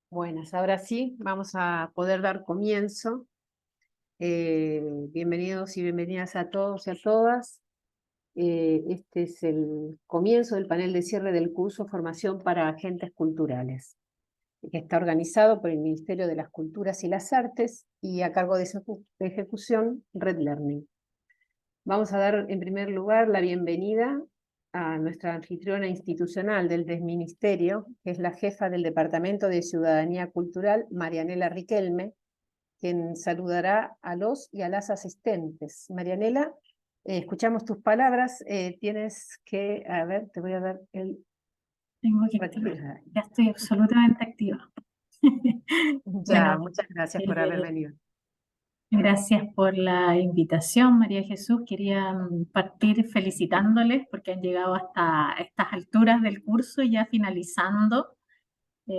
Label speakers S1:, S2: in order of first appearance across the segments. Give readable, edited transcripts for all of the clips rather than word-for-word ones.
S1: Buenas, ahora sí, vamos a poder dar comienzo. Bienvenidos y bienvenidas a todos y a todas. Este es el comienzo del panel de cierre del curso Formación para Agentes Culturales, que está organizado por el Ministerio de las Culturas y las Artes y a cargo de ejecución Red Learning. Vamos a dar en primer lugar la bienvenida a nuestra anfitriona institucional del Desministerio, que es la jefa del Departamento de Ciudadanía Cultural, Marianela Riquelme, quien saludará a los y a las asistentes. Marianela, escuchamos tus palabras, tienes que, a ver, te voy a dar el...
S2: Tengo que activar. Ya estoy absolutamente activa.
S1: Ya,
S2: Bueno,
S1: muchas gracias por haber venido.
S2: gracias por la invitación, María Jesús. Quería partir felicitándoles porque han llegado hasta estas alturas del curso, ya finalizando.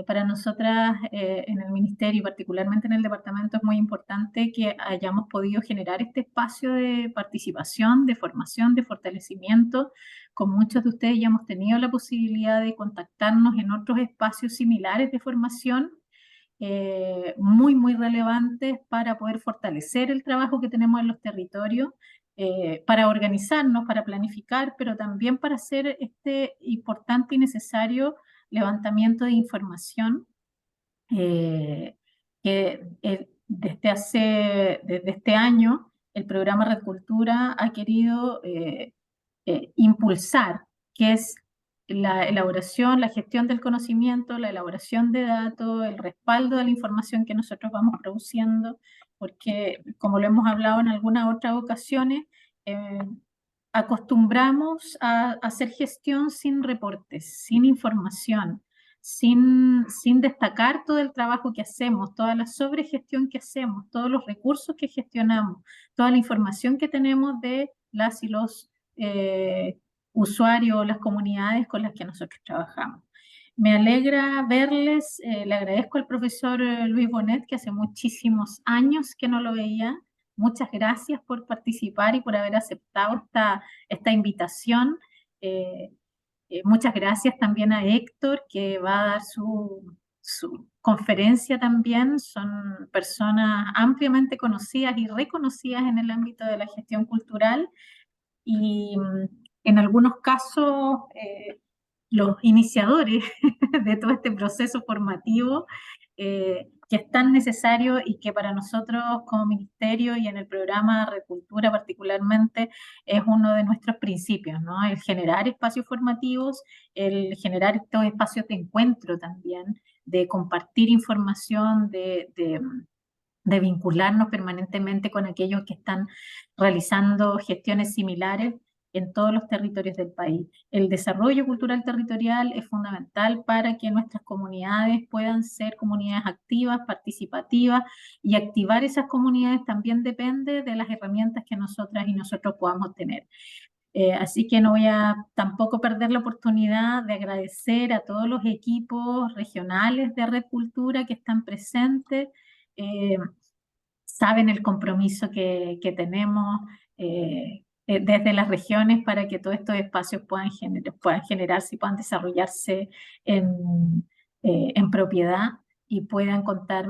S2: Para nosotras en el Ministerio y particularmente en el departamento es muy importante que hayamos podido generar este espacio de participación, de formación, de fortalecimiento. Con muchos de ustedes ya hemos tenido la posibilidad de contactarnos en otros espacios similares de formación, muy relevantes para poder fortalecer el trabajo que tenemos en los territorios, para organizarnos, para planificar, pero también para hacer este importante y necesario levantamiento de información que desde este año el programa Red Cultura ha querido impulsar, que es la elaboración, la gestión del conocimiento, la elaboración de datos, el respaldo de la información que nosotros vamos produciendo, porque como lo hemos hablado en algunas otras ocasiones, acostumbramos a hacer gestión sin reportes, sin información, sin destacar todo el trabajo que hacemos, toda la sobregestión que hacemos, todos los recursos que gestionamos, toda la información que tenemos de las y los usuarios, las comunidades con las que nosotros trabajamos. Me alegra verles, le agradezco al profesor Luis Bonet, que hace muchísimos años que no lo veía. Muchas gracias por participar y por haber aceptado esta invitación. Eh, Muchas gracias también a Héctor, que va a dar su conferencia también. Son personas ampliamente conocidas y reconocidas en el ámbito de la gestión cultural y en algunos casos los iniciadores de todo este proceso formativo que es tan necesario y que para nosotros como ministerio y en el programa Recultura particularmente es uno de nuestros principios, ¿no? El generar espacios formativos, el generar estos espacios de encuentro también, de compartir información, de vincularnos permanentemente con aquellos que están realizando gestiones similares en todos los territorios del país. El desarrollo cultural territorial es fundamental para que nuestras comunidades puedan ser comunidades activas, participativas, y activar esas comunidades también depende de las herramientas que nosotras y nosotros podamos tener. Así que no voy a tampoco perder la oportunidad de agradecer a todos los equipos regionales de Red Cultura que están presentes. Eh, Saben el compromiso que tenemos desde las regiones para que todos estos espacios puedan generarse y puedan desarrollarse en propiedad y puedan contar,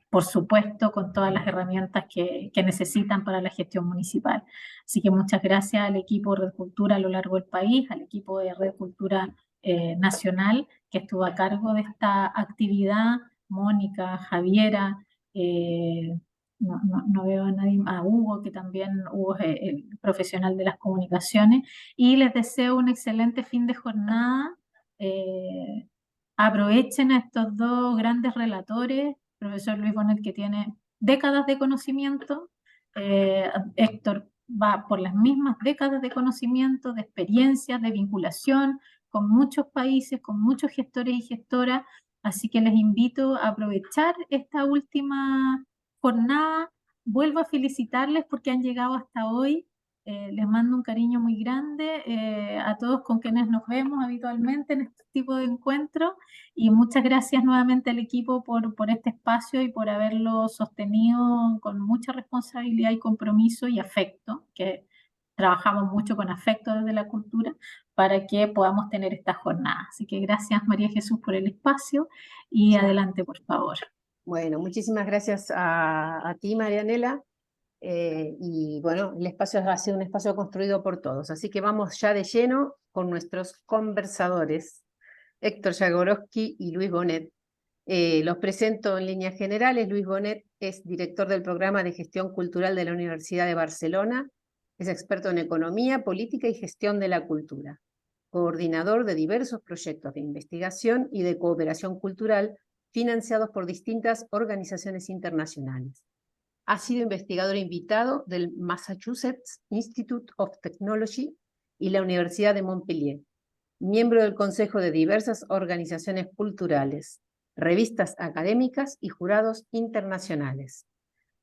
S2: por supuesto, con todas las herramientas que necesitan para la gestión municipal. Así que muchas gracias al equipo Red Cultura a lo largo del país, al equipo de Red Cultura Nacional que estuvo a cargo de esta actividad, Mónica, Javiera, no veo a nadie, a Hugo, que también Hugo es el profesional de las comunicaciones, y les deseo un excelente fin de jornada. Eh, Aprovechen a estos dos grandes relatores, profesor Luis Bonet, que tiene décadas de conocimiento, Héctor va por las mismas décadas de conocimiento, de experiencia, de vinculación con muchos países, con muchos gestores y gestoras, así que les invito a aprovechar esta última jornada. Vuelvo a felicitarles porque han llegado hasta hoy. Les mando un cariño muy grande a todos con quienes nos vemos habitualmente en este tipo de encuentros, y muchas gracias nuevamente al equipo por este espacio y por haberlo sostenido con mucha responsabilidad y compromiso y afecto, que trabajamos mucho con afecto desde la cultura para que podamos tener esta jornada. Así que gracias María Jesús por el espacio y adelante por favor.
S1: Bueno, muchísimas gracias a ti, Marianela. Y bueno, el espacio ha sido un espacio construido por todos. Así que vamos ya de lleno con nuestros conversadores, Héctor Jagorovsky y Luis Bonet. Los presento en líneas generales. Luis Bonet es director del programa de gestión cultural de la Universidad de Barcelona. Es experto en economía, política y gestión de la cultura. Coordinador de diversos proyectos de investigación y de cooperación cultural financiados por distintas organizaciones internacionales. Ha sido investigador invitado del Massachusetts Institute of Technology y la Universidad de Montpellier, miembro del consejo de diversas organizaciones culturales, revistas académicas y jurados internacionales.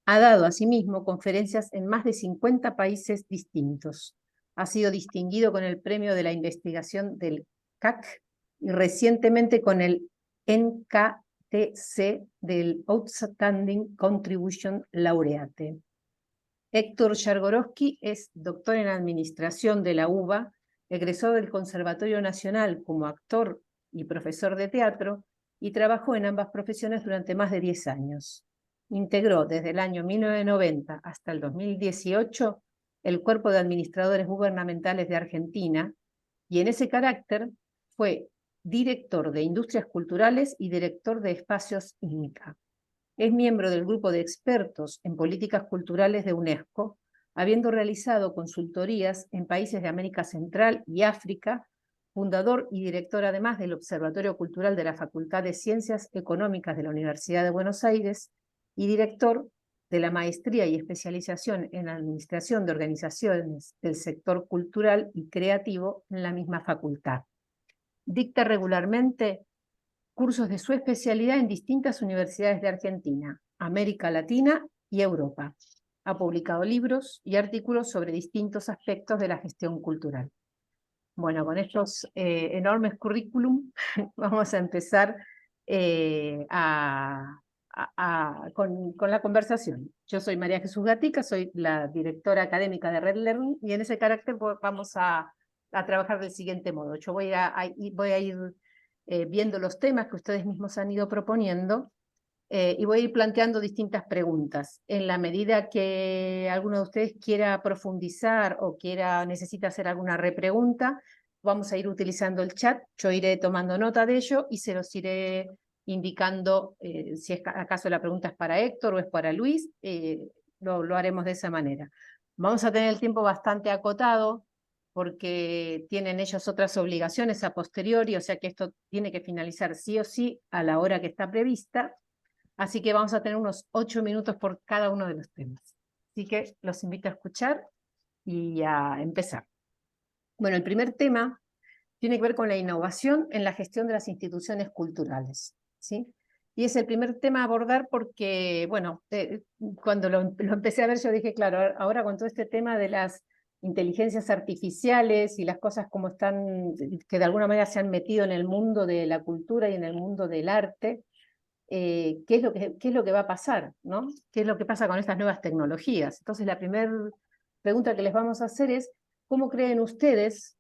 S1: Ha dado asimismo conferencias en más de 50 países distintos. Ha sido distinguido con el premio de la investigación del CAC y recientemente con el NKTC del Outstanding Contribution Laureate. Héctor Jagorovsky es doctor en Administración de la UBA, egresó del Conservatorio Nacional como actor y profesor de teatro y trabajó en ambas profesiones durante más de 10 años. Integró desde el año 1990 hasta el 2018 el Cuerpo de Administradores Gubernamentales de Argentina y en ese carácter fue director de Industrias Culturales y director de Espacios INCA. Es miembro del grupo de expertos en políticas culturales de UNESCO, habiendo realizado consultorías en países de América Central y África, fundador y director además del Observatorio Cultural de la Facultad de Ciencias Económicas de la Universidad de Buenos Aires y director de la Maestría y Especialización en Administración de Organizaciones del Sector Cultural y Creativo en la misma facultad. Dicta regularmente cursos de su especialidad en distintas universidades de Argentina, América Latina y Europa. Ha publicado libros y artículos sobre distintos aspectos de la gestión cultural. Bueno, con estos enormes currículum vamos a empezar con la conversación. Yo soy María Jesús Gatica, soy la directora académica de Red Learning y en ese carácter vamos a trabajar del siguiente modo. Yo voy a ir viendo los temas que ustedes mismos han ido proponiendo y voy a ir planteando distintas preguntas. En la medida que alguno de ustedes quiera profundizar o necesita hacer alguna repregunta, vamos a ir utilizando el chat, yo iré tomando nota de ello y se los iré indicando si acaso la pregunta es para Héctor o es para Luis, lo haremos de esa manera. Vamos a tener el tiempo bastante acotado, porque tienen ellos otras obligaciones a posteriori, o sea que esto tiene que finalizar sí o sí a la hora que está prevista, así que vamos a tener unos 8 minutos por cada uno de los temas. Así que los invito a escuchar y a empezar. Bueno, el primer tema tiene que ver con la innovación en la gestión de las instituciones culturales, ¿sí? Y es el primer tema a abordar porque, bueno, cuando lo empecé a ver yo dije, claro, ahora con todo este tema de las inteligencias artificiales y las cosas como están, que de alguna manera se han metido en el mundo de la cultura y en el mundo del arte, ¿qué es lo que va a pasar, ¿no? ¿Qué es lo que pasa con estas nuevas tecnologías? Entonces la primera pregunta que les vamos a hacer es, ¿cómo creen ustedes,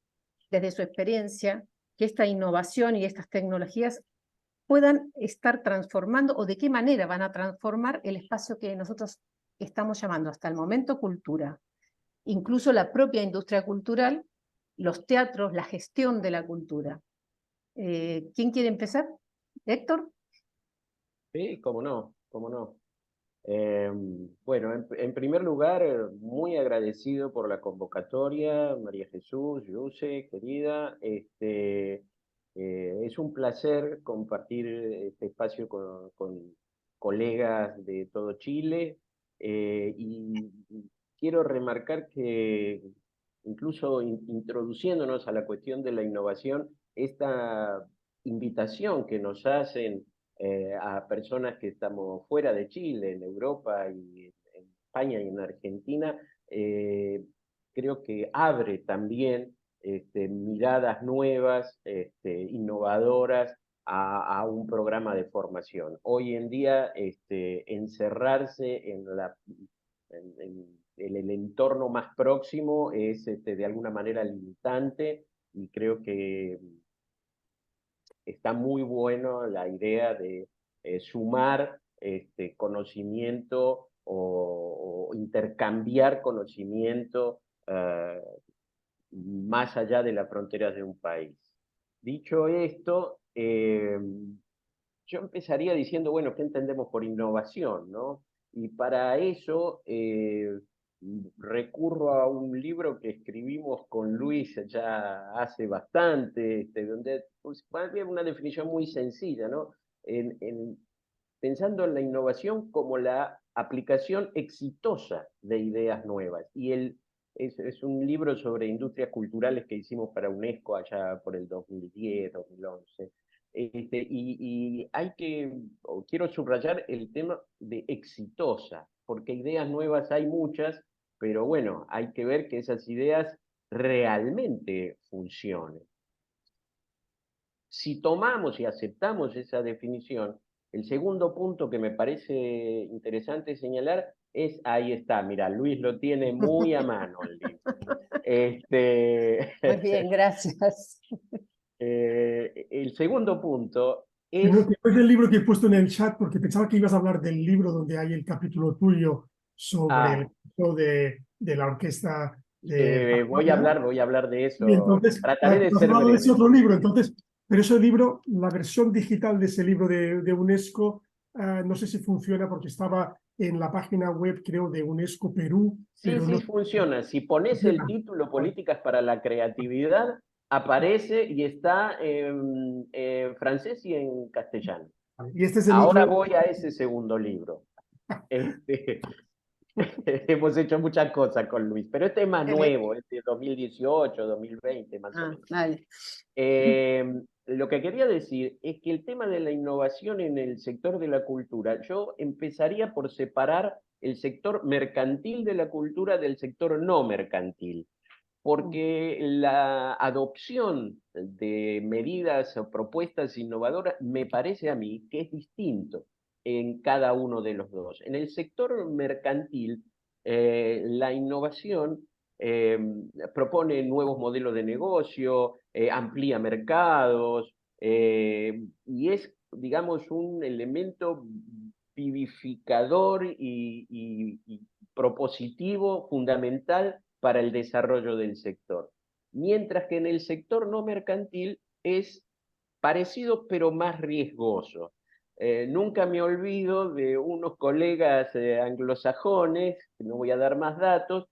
S1: desde su experiencia, que esta innovación y estas tecnologías puedan estar transformando o de qué manera van a transformar el espacio que nosotros estamos llamando hasta el momento cultura? Incluso la propia industria cultural, los teatros, la gestión de la cultura. ¿Quién quiere empezar? ¿Héctor?
S3: Sí, cómo no, cómo no. Bueno, en primer lugar, muy agradecido por la convocatoria, María Jesús, Yuse, querida. Es un placer compartir este espacio con colegas de todo Chile y quiero remarcar que incluso introduciéndonos a la cuestión de la innovación, esta invitación que nos hacen a personas que estamos fuera de Chile, en Europa y en España y en Argentina, creo que abre también miradas nuevas, innovadoras a un programa de formación. Hoy en día, encerrarse en el entorno más próximo es de alguna manera limitante, y creo que está muy bueno la idea de sumar conocimiento o intercambiar conocimiento más allá de las fronteras de un país. Dicho esto, yo empezaría diciendo, bueno, ¿qué entendemos por innovación, no? Y para eso recurro a un libro que escribimos con Luis ya hace bastante, donde pues, había una definición muy sencilla, ¿no? Pensando en la innovación como la aplicación exitosa de ideas nuevas. Y es un libro sobre industrias culturales que hicimos para UNESCO allá por el 2010, 2011. Y quiero subrayar el tema de exitosa, porque ideas nuevas hay muchas, pero bueno, hay que ver que esas ideas realmente funcionen. Si tomamos y aceptamos esa definición, el segundo punto que me parece interesante señalar es, ahí está, mira, Luis lo tiene muy a mano el libro.
S1: Muy bien, gracias.
S3: El segundo punto
S4: No,
S3: es...
S4: después del libro que he puesto en el chat, porque pensaba que ibas a hablar del libro donde hay el capítulo tuyo sobre el caso de la orquesta de
S3: voy a hablar de
S4: Y
S3: eso.
S4: entonces,
S3: Trataré de
S4: has
S3: ser
S4: hablado de ese
S3: breve.
S4: otro libro, entonces, pero ese libro, la versión digital de ese libro de UNESCO, no sé si funciona porque estaba en la página web, creo, de UNESCO Perú,
S3: Sí,
S4: pero no
S3: sí, funciona. Si pones el título Políticas para la Creatividad, aparece y está en francés y en castellano.
S4: Y este es el
S3: Ahora
S4: otro.
S3: voy a ese segundo libro. Hemos hecho muchas cosas con Luis, pero este es más nuevo, este es 2018, 2020, más o menos.
S1: Vale.
S3: Lo que quería decir es que el tema de la innovación en el sector de la cultura, yo empezaría por separar el sector mercantil de la cultura del sector no mercantil, porque la adopción de medidas o propuestas innovadoras me parece a mí que es distinto en cada uno de los dos. En el sector mercantil, la innovación propone nuevos modelos de negocio, amplía mercados, y es, digamos, un elemento vivificador y propositivo fundamental para el desarrollo del sector. Mientras que en el sector no mercantil es parecido pero más riesgoso. Nunca me olvido de unos colegas anglosajones, que no voy a dar más datos,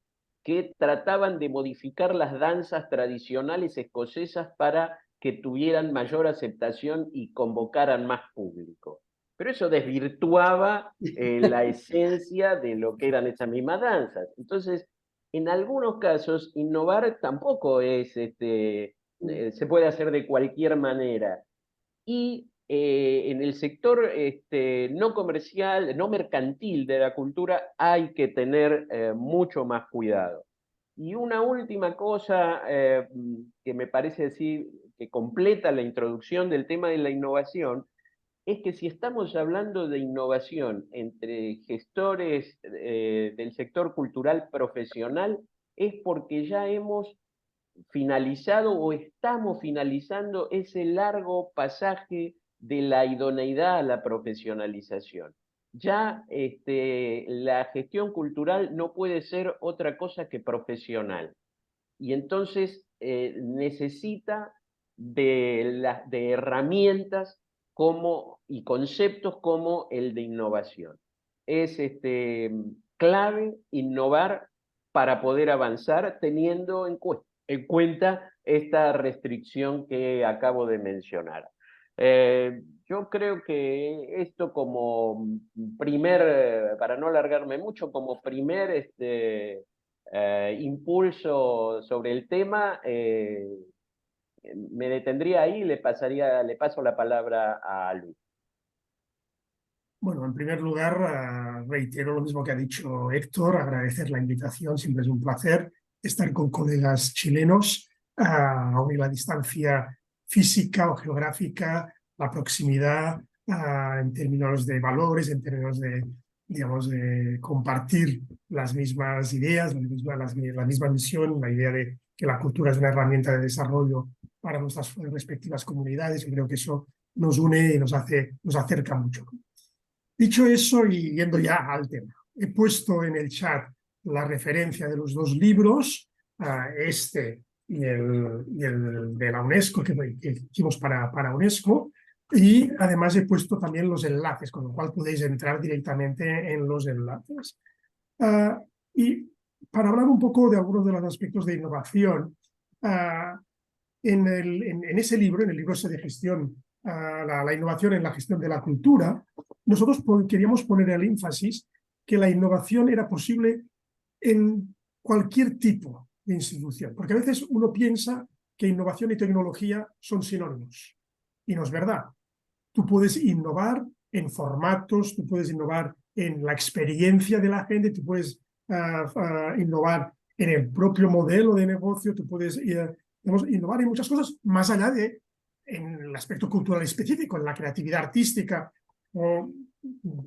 S3: que trataban de modificar las danzas tradicionales escocesas para que tuvieran mayor aceptación y convocaran más público. Pero eso desvirtuaba la esencia de lo que eran esas mismas danzas. Entonces, en algunos casos, innovar tampoco es, se puede hacer de cualquier manera. Y en el sector no comercial, no mercantil de la cultura, hay que tener mucho más cuidado. Y una última cosa que me parece decir que completa la introducción del tema de la innovación, es que si estamos hablando de innovación entre gestores del sector cultural profesional, es porque ya hemos finalizado o estamos finalizando ese largo pasaje de la idoneidad a la profesionalización. Ya la gestión cultural no puede ser otra cosa que profesional. Y entonces necesita de herramientas y conceptos como el de innovación. Es clave innovar para poder avanzar teniendo en cuenta esta restricción que acabo de mencionar. Yo creo que esto como para no alargarme mucho, como primer impulso sobre el tema, me detendría ahí y le paso la palabra a Luis.
S4: Bueno, en primer lugar, reitero lo mismo que ha dicho Héctor, agradecer la invitación, siempre es un placer estar con colegas chilenos, aún la distancia física o geográfica, la proximidad en términos de valores, en términos digamos, de compartir las mismas ideas, la misma misión, la idea de que la cultura es una herramienta de desarrollo para nuestras respectivas comunidades. Yo creo que eso nos une y nos acerca mucho. Dicho eso, y yendo ya al tema, he puesto en el chat la referencia de los dos libros, este y el de la UNESCO, que hicimos para UNESCO, y además he puesto también los enlaces, con lo cual podéis entrar directamente en los enlaces. Y para hablar un poco de algunos de los aspectos de innovación, en ese libro, en el libro ese de gestión, la innovación en la gestión de la cultura, nosotros queríamos poner el énfasis que la innovación era posible en cualquier tipo de institución, porque a veces uno piensa que innovación y tecnología son sinónimos, y no es verdad. Tú puedes innovar en formatos, tú puedes innovar en la experiencia de la gente, tú puedes innovar en el propio modelo de negocio, tú puedes innovar en muchas cosas, más allá de en el aspecto cultural específico, en la creatividad artística,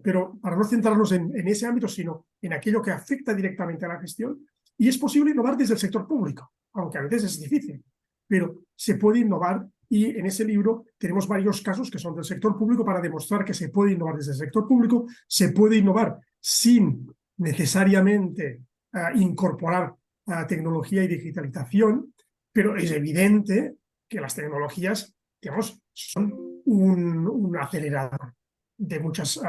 S4: pero para no centrarnos en ese ámbito, sino en aquello que afecta directamente a la gestión. Y es posible innovar desde el sector público, aunque a veces es difícil, pero se puede innovar, y en ese libro tenemos varios casos que son del sector público para demostrar que se puede innovar desde el sector público, se puede innovar sin necesariamente incorporar tecnología y digitalización, pero es evidente que las tecnologías, digamos, son un acelerador de muchas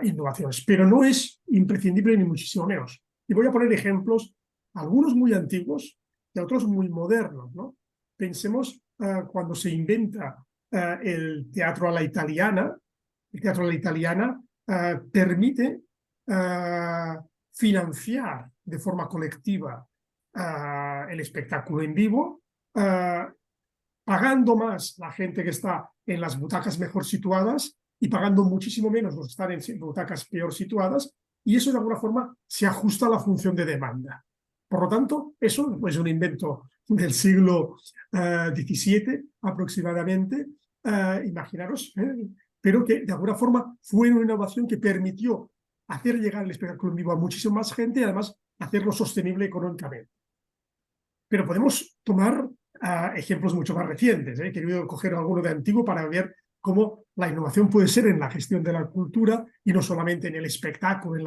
S4: innovaciones, pero no es imprescindible ni muchísimo menos. Y voy a poner ejemplos, algunos muy antiguos y otros muy modernos, ¿no? Pensemos cuando se inventa el teatro a la italiana. El teatro a la italiana permite financiar de forma colectiva el espectáculo en vivo, pagando más la gente que está en las butacas mejor situadas y pagando muchísimo menos los que están en butacas peor situadas, y eso de alguna forma se ajusta a la función de demanda. Por lo tanto, eso es un invento del siglo XVII aproximadamente, imaginaros, pero que de alguna forma fue una innovación que permitió hacer llegar el espectáculo en vivo a muchísima más gente y además hacerlo sostenible económicamente. Pero podemos tomar ejemplos mucho más recientes. He querido coger alguno de antiguo para ver cómo la innovación puede ser en la gestión de la cultura y no solamente en el espectáculo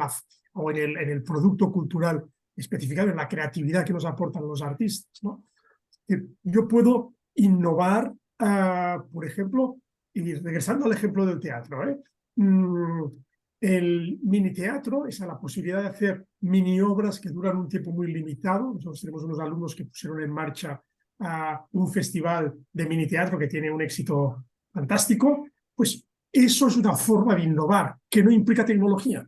S4: o en el producto cultural especificado, en la creatividad que nos aportan los artistas, ¿no? Yo puedo innovar, por ejemplo, y regresando al ejemplo del teatro, el mini teatro es la posibilidad de hacer mini obras que duran un tiempo muy limitado. Nosotros tenemos unos alumnos que pusieron en marcha un festival de mini teatro que tiene un éxito fantástico. Pues eso es una forma de innovar que no implica tecnología,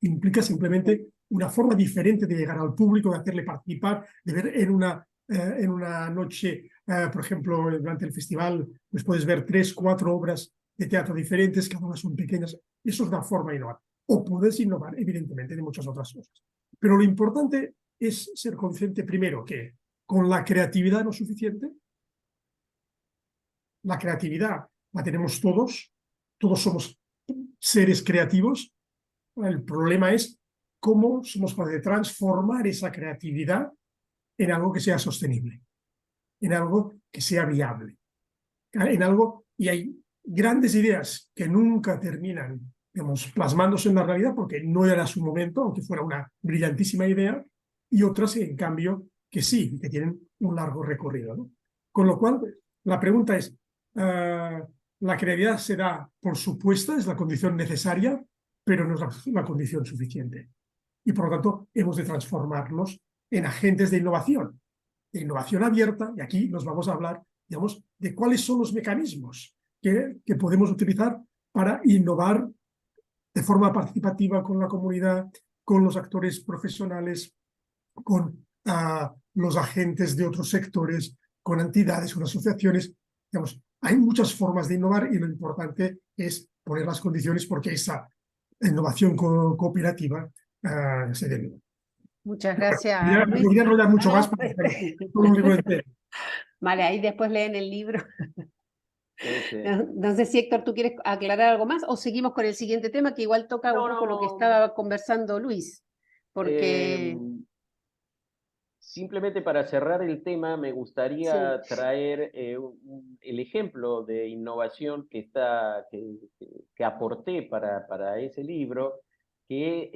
S4: implica simplemente una forma diferente de llegar al público, de hacerle participar, de ver en una noche, por ejemplo, durante el festival, pues puedes ver 3, 4 obras de teatro diferentes, cada una son pequeñas. Eso es una forma de innovar. O puedes innovar, evidentemente, de muchas otras cosas. Pero lo importante es ser consciente primero que con la creatividad no es suficiente. La creatividad la tenemos todos somos seres creativos. El problema es cómo somos capaces de transformar esa creatividad en algo que sea sostenible, en algo que sea viable, en algo, y hay grandes ideas que nunca terminan, digamos, plasmándose en la realidad porque no era su momento, aunque fuera una brillantísima idea, y otras, en cambio, que sí, que tienen un largo recorrido, ¿no? Con lo cual, la pregunta es, la creatividad se da por supuesta, es la condición necesaria, pero no es la condición suficiente. Y por lo tanto, hemos de transformarnos en agentes de innovación abierta, y aquí nos vamos a hablar, digamos, de cuáles son los mecanismos que podemos utilizar para innovar de forma participativa con la comunidad, con los actores profesionales, con los agentes de otros sectores, con entidades, con asociaciones. Digamos, hay muchas formas de innovar y lo importante es poner las condiciones porque esa innovación cooperativa se debe.
S1: Muchas gracias,
S4: Me
S1: Luis.
S4: podría enrollar mucho más, pero todo un libro entero.
S1: Vale, ahí después leen el libro.
S3: Sí, sí.
S1: No sé si Héctor, ¿tú quieres aclarar algo más o seguimos con el siguiente tema que igual toca un
S3: No,
S1: poco lo que
S3: no.
S1: estaba conversando Luis? Porque
S3: Simplemente para cerrar el tema, me
S1: sí,
S3: gustaría traer el ejemplo de innovación que aporté para ese libro, que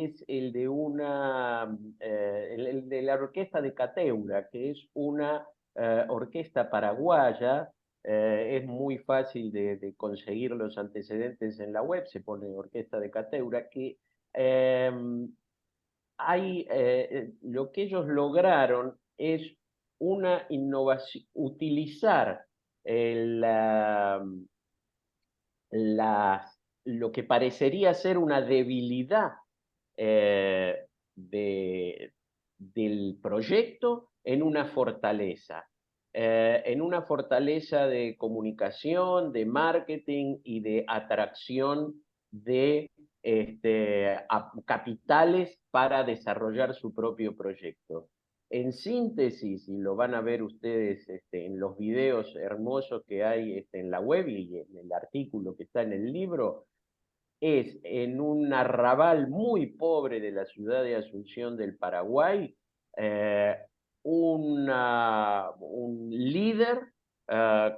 S3: es el de el de la orquesta de Cateura, que es una orquesta paraguaya. Es muy fácil de conseguir los antecedentes en la web, se pone Orquesta de Cateura, que lo que ellos lograron es una innovación, utilizar lo que parecería ser una debilidad eh, de- del proyecto en una fortaleza de comunicación, de marketing y de atracción de capitales para desarrollar su propio proyecto. En síntesis, y lo van a ver ustedes en los videos hermosos que hay en la web y en el artículo que está en el libro, es en un arrabal muy pobre de la ciudad de Asunción del Paraguay, eh, un líder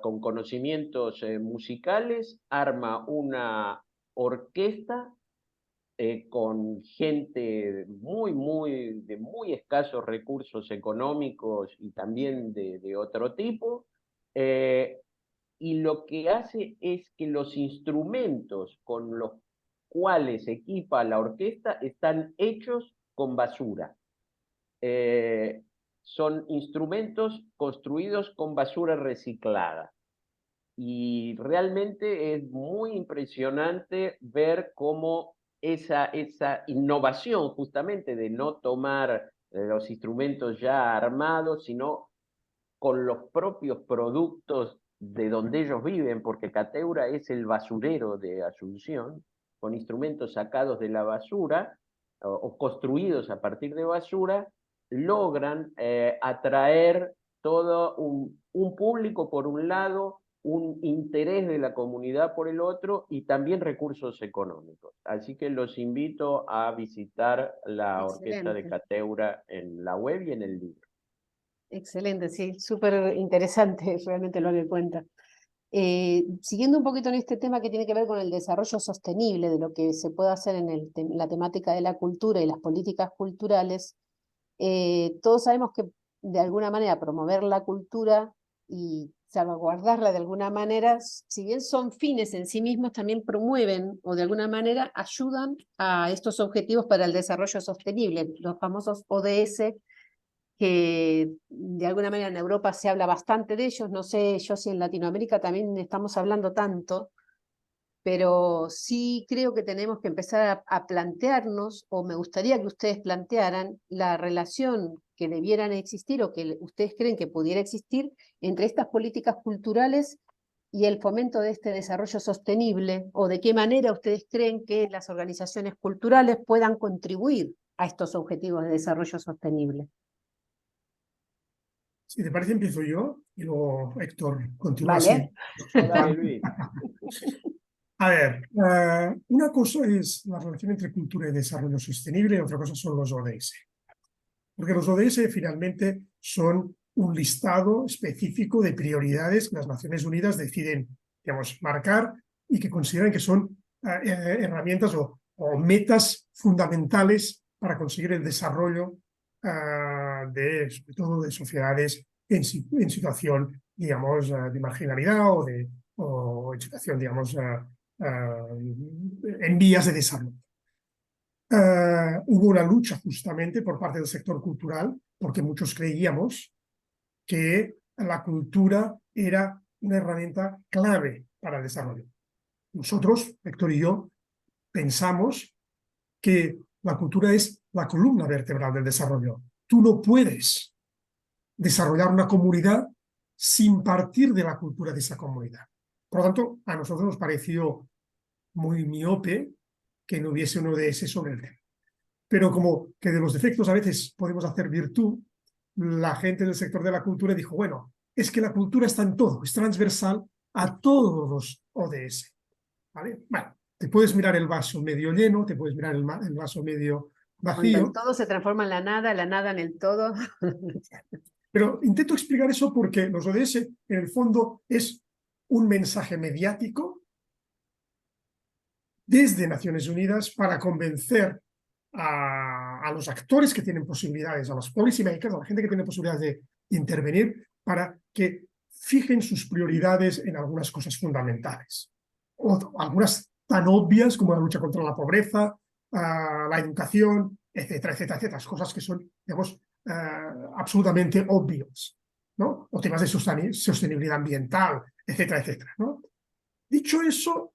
S3: con conocimientos musicales arma una orquesta con gente de muy escasos recursos económicos y también de otro tipo, eh, y lo que hace es que los instrumentos con los cuales equipa la orquesta están hechos con basura. Eh, Son instrumentos construidos con basura reciclada. Y realmente es muy impresionante ver cómo esa innovación justamente de no tomar los instrumentos ya armados, sino con los propios productos de donde ellos viven, porque Cateura es el basurero de Asunción, con instrumentos sacados de la basura o construidos a partir de basura, logran atraer todo un público por un lado, un interés de la comunidad por el otro y también recursos económicos. Así que los invito a visitar la Orquesta de
S1: excelente,
S3: Cateura en la web y en el libro.
S1: excelente, sí, súper interesante realmente lo que cuenta. Siguiendo un poquito en este tema que tiene que ver con el desarrollo sostenible de lo que se puede hacer en la temática de la cultura y las políticas culturales, todos sabemos que de alguna manera promover la cultura y salvaguardarla de alguna manera, si bien son fines en sí mismos, también promueven o de alguna manera ayudan a estos objetivos para el desarrollo sostenible, los famosos ODS, que de alguna manera en Europa se habla bastante de ellos, no sé yo si en Latinoamérica también estamos hablando tanto, pero sí creo que tenemos que empezar a plantearnos, o me gustaría que ustedes plantearan la relación que debieran existir o que ustedes creen que pudiera existir entre estas políticas culturales y el fomento de este desarrollo sostenible, o de qué manera ustedes creen que las organizaciones culturales puedan contribuir a estos objetivos de desarrollo sostenible.
S4: Si te parece, empiezo yo y luego Héctor continúa así.
S1: ¿Vale?
S3: Dale, Luis.
S4: A ver, una cosa es la relación entre cultura y desarrollo sostenible y otra cosa son los ODS. Porque los ODS finalmente son un listado específico de prioridades que las Naciones Unidas deciden, digamos, marcar y que consideran que son herramientas o metas fundamentales para conseguir el desarrollo sobre todo de sociedades en situación, digamos, de marginalidad o en situación, digamos, en vías de desarrollo. Hubo una lucha justamente por parte del sector cultural, porque muchos creíamos que la cultura era una herramienta clave para el desarrollo. Nosotros, Héctor y yo, pensamos que la cultura es la columna vertebral del desarrollo. Tú no puedes desarrollar una comunidad sin partir de la cultura de esa comunidad. Por lo tanto, a nosotros nos pareció muy miope que no hubiese un ODS sobre el tema. Pero como que de los defectos a veces podemos hacer virtud, la gente del sector de la cultura dijo, bueno, es que la cultura está en todo, es transversal a todos los ODS. ¿Vale? Bueno, te puedes mirar el vaso medio lleno, te puedes mirar el vaso medio
S1: Cuando el
S4: vacío,
S1: todo se transforma en la nada en el todo.
S4: pero intento explicar eso porque los ODS en el fondo es un mensaje mediático desde Naciones Unidas para convencer a los actores que tienen posibilidades, a los policy makers, a la gente que tiene posibilidades de intervenir, para que fijen sus prioridades en algunas cosas fundamentales. O algunas tan obvias como la lucha contra la pobreza, la educación, etcétera, etcétera, etcétera. Cosas que son, digamos, absolutamente obvias, ¿no? O temas de sostenibilidad ambiental, etcétera, etcétera, ¿no? Dicho eso,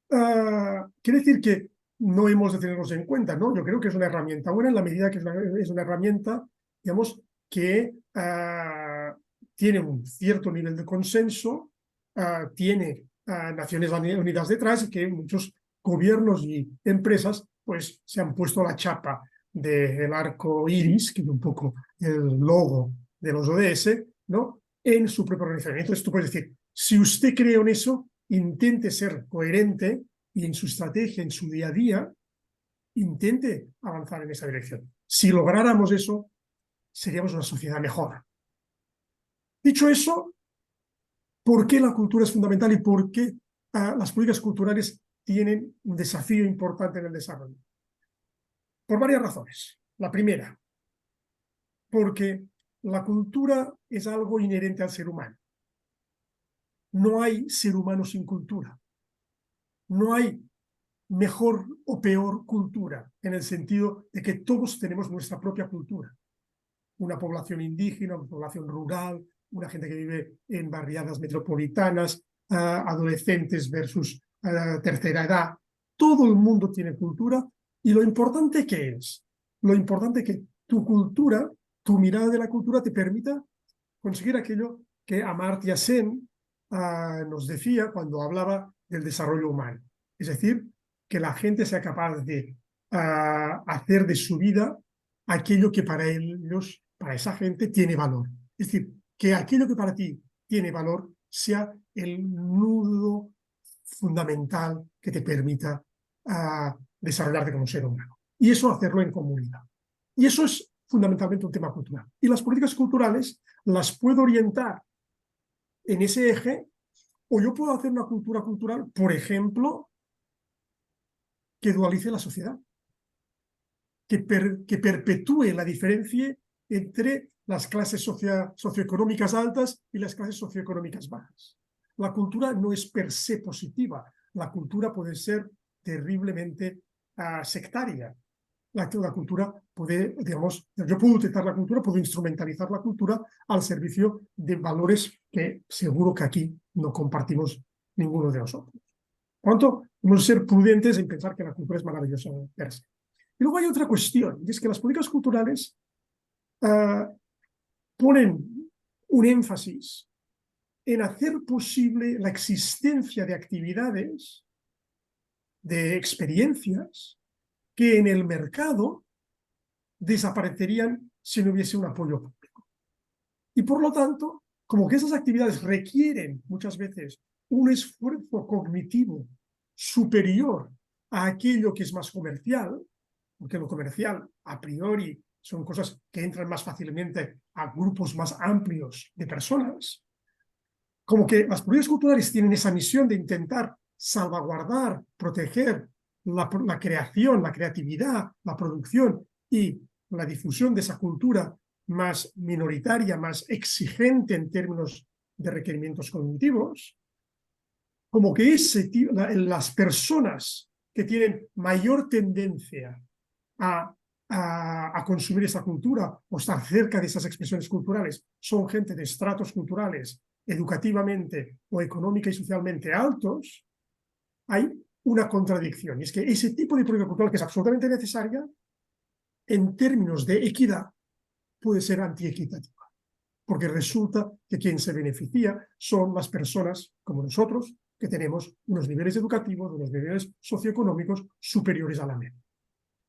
S4: quiere decir que no hemos de tenerlos en cuenta, ¿no? Yo creo que es una herramienta buena en la medida que es una herramienta, digamos, que tiene un cierto nivel de consenso, tiene Naciones Unidas detrás y que muchos gobiernos y empresas pues se han puesto la chapa del arco iris, que es un poco el logo de los ODS, ¿no? En su propia organización. Entonces tú puedes decir, si usted cree en eso, intente ser coherente y en su estrategia, en su día a día, intente avanzar en esa dirección. Si lográramos eso, seríamos una sociedad mejor. Dicho eso, ¿por qué la cultura es fundamental y por qué las políticas culturales tienen un desafío importante en el desarrollo? Por varias razones. La primera, porque la cultura es algo inherente al ser humano. No hay ser humano sin cultura. No hay mejor o peor cultura, en el sentido de que todos tenemos nuestra propia cultura. Una población indígena, una población rural, una gente que vive en barriadas metropolitanas, adolescentes versus tercera edad. Todo el mundo tiene cultura y lo importante que es, lo importante que tu cultura, tu mirada de la cultura te permita conseguir aquello que Amartya Sen nos decía cuando hablaba del desarrollo humano. Es decir, que la gente sea capaz de hacer de su vida aquello que para ellos, para esa gente, tiene valor. Es decir, que aquello que para ti tiene valor sea el nudo fundamental que te permita desarrollarte como ser humano. Y eso hacerlo en comunidad. Y eso es fundamentalmente un tema cultural. Y las políticas culturales las puedo orientar en ese eje, o yo puedo hacer una cultura cultural, por ejemplo, que dualice la sociedad, que perpetúe la diferencia entre las clases socioeconómicas altas y las clases socioeconómicas bajas. La cultura no es per se positiva, la cultura puede ser terriblemente sectaria. La cultura puede, digamos, yo puedo utilizar la cultura, puedo instrumentalizar la cultura al servicio de valores que seguro que aquí no compartimos ninguno de nosotros. Por lo tanto, debemos ser prudentes en pensar que la cultura es maravillosa per se. Y luego hay otra cuestión, y es que las políticas culturales ponen un énfasis en hacer posible la existencia de actividades, de experiencias, que en el mercado desaparecerían si no hubiese un apoyo público. Y por lo tanto, como que esas actividades requieren muchas veces un esfuerzo cognitivo superior a aquello que es más comercial, porque lo comercial a priori son cosas que entran más fácilmente a grupos más amplios de personas, como que las políticas culturales tienen esa misión de intentar salvaguardar, proteger la creación, la creatividad, la producción y la difusión de esa cultura más minoritaria, más exigente en términos de requerimientos cognitivos, como que las personas que tienen mayor tendencia a consumir esa cultura o estar cerca de esas expresiones culturales son gente de estratos culturales educativamente o económica y socialmente altos, hay una contradicción. Y es que ese tipo de política cultural, que es absolutamente necesaria, en términos de equidad, puede ser antiequitativa. Porque resulta que quien se beneficia son las personas como nosotros, que tenemos unos niveles educativos, unos niveles socioeconómicos superiores a la media.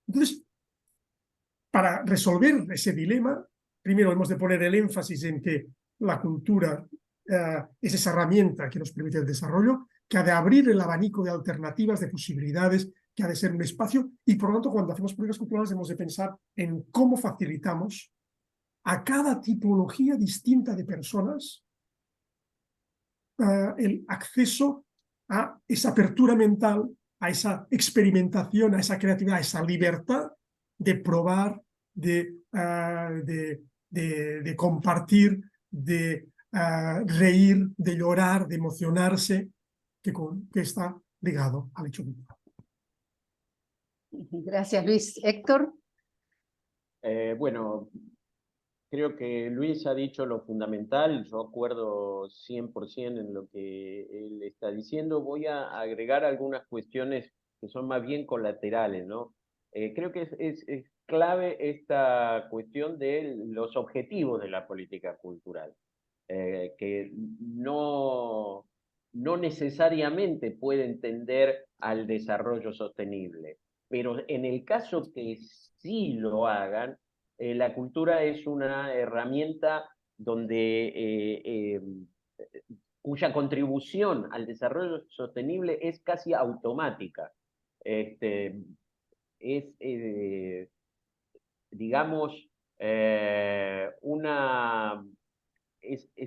S4: Entonces, para resolver ese dilema, primero hemos de poner el énfasis en que la cultura es esa herramienta que nos permite el desarrollo, que ha de abrir el abanico de alternativas, de posibilidades, que ha de ser un espacio, y por lo tanto cuando hacemos políticas culturales hemos de pensar en cómo facilitamos a cada tipología distinta de personas el acceso a esa apertura mental, a esa experimentación, a esa creatividad, a esa libertad de probar, de compartir, de reír, de llorar, de emocionarse, que está ligado al hecho cultural.
S1: Gracias, Luis. Héctor.
S3: Bueno, creo que Luis ha dicho lo fundamental, yo acuerdo 100% en lo que él está diciendo. Voy a agregar algunas cuestiones que son más bien colaterales, ¿no? Creo que es clave esta cuestión de los objetivos de la política cultural, que no necesariamente puede entender al desarrollo sostenible, pero en el caso que sí lo hagan, la cultura es una herramienta cuya contribución al desarrollo sostenible es casi automática. Es, digamos, es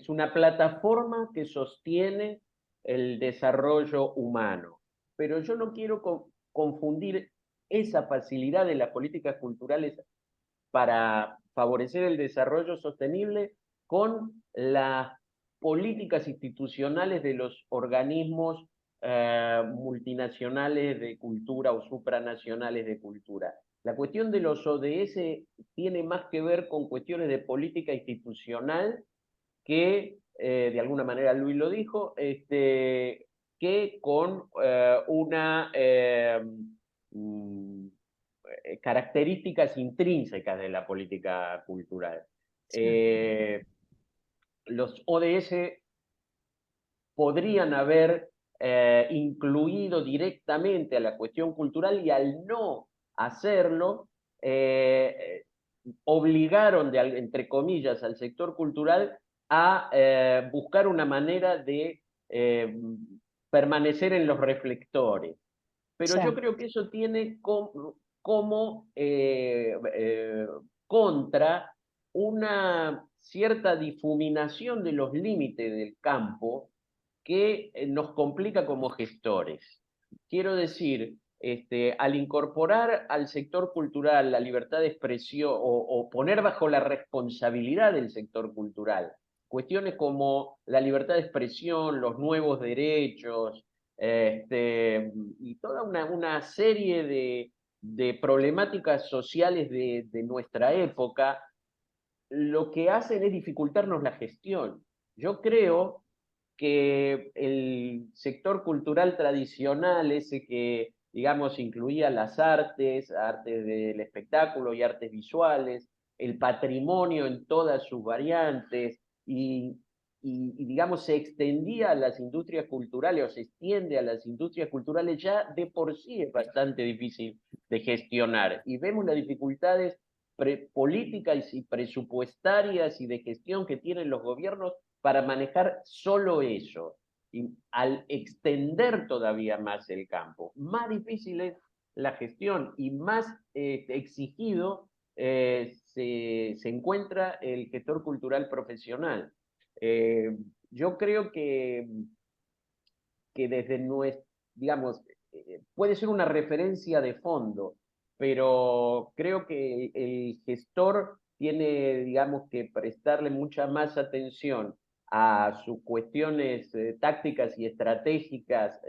S3: una plataforma que sostiene el desarrollo humano. Pero yo no quiero confundir esa facilidad de las políticas culturales para favorecer el desarrollo sostenible con las políticas institucionales de los organismos multinacionales de cultura o supranacionales de cultura. La cuestión de los ODS tiene más que ver con cuestiones de política institucional que, de alguna manera Luis lo dijo, que con una características intrínsecas de la política cultural. Los ODS podrían haber incluido directamente a la cuestión cultural y al no hacerlo, obligaron, entre comillas, al sector cultural a buscar una manera de permanecer en los reflectores. Pero
S1: Sí.
S3: yo creo que eso tiene como contra una cierta difuminación de los límites del campo que nos complica como gestores. Quiero decir, al incorporar al sector cultural la libertad de expresión o poner bajo la responsabilidad del sector cultural cuestiones como la libertad de expresión, los nuevos derechos, y toda una serie de problemáticas sociales de nuestra época, lo que hacen es dificultarnos la gestión. Yo creo que el sector cultural tradicional, ese que, digamos, incluía las artes, artes del espectáculo y artes visuales, el patrimonio en todas sus variantes, digamos, se extendía a las industrias culturales o se extiende a las industrias culturales, ya de por sí es bastante difícil de gestionar. Y vemos las dificultades políticas y presupuestarias y de gestión que tienen los gobiernos para manejar solo eso. Y al extender todavía más el campo, más difícil es la gestión y más exigido se encuentra el gestor cultural profesional. Yo creo que desde nuestro, digamos, puede ser una referencia de fondo, pero creo que el gestor tiene, digamos, que prestarle mucha más atención a sus cuestiones tácticas y estratégicas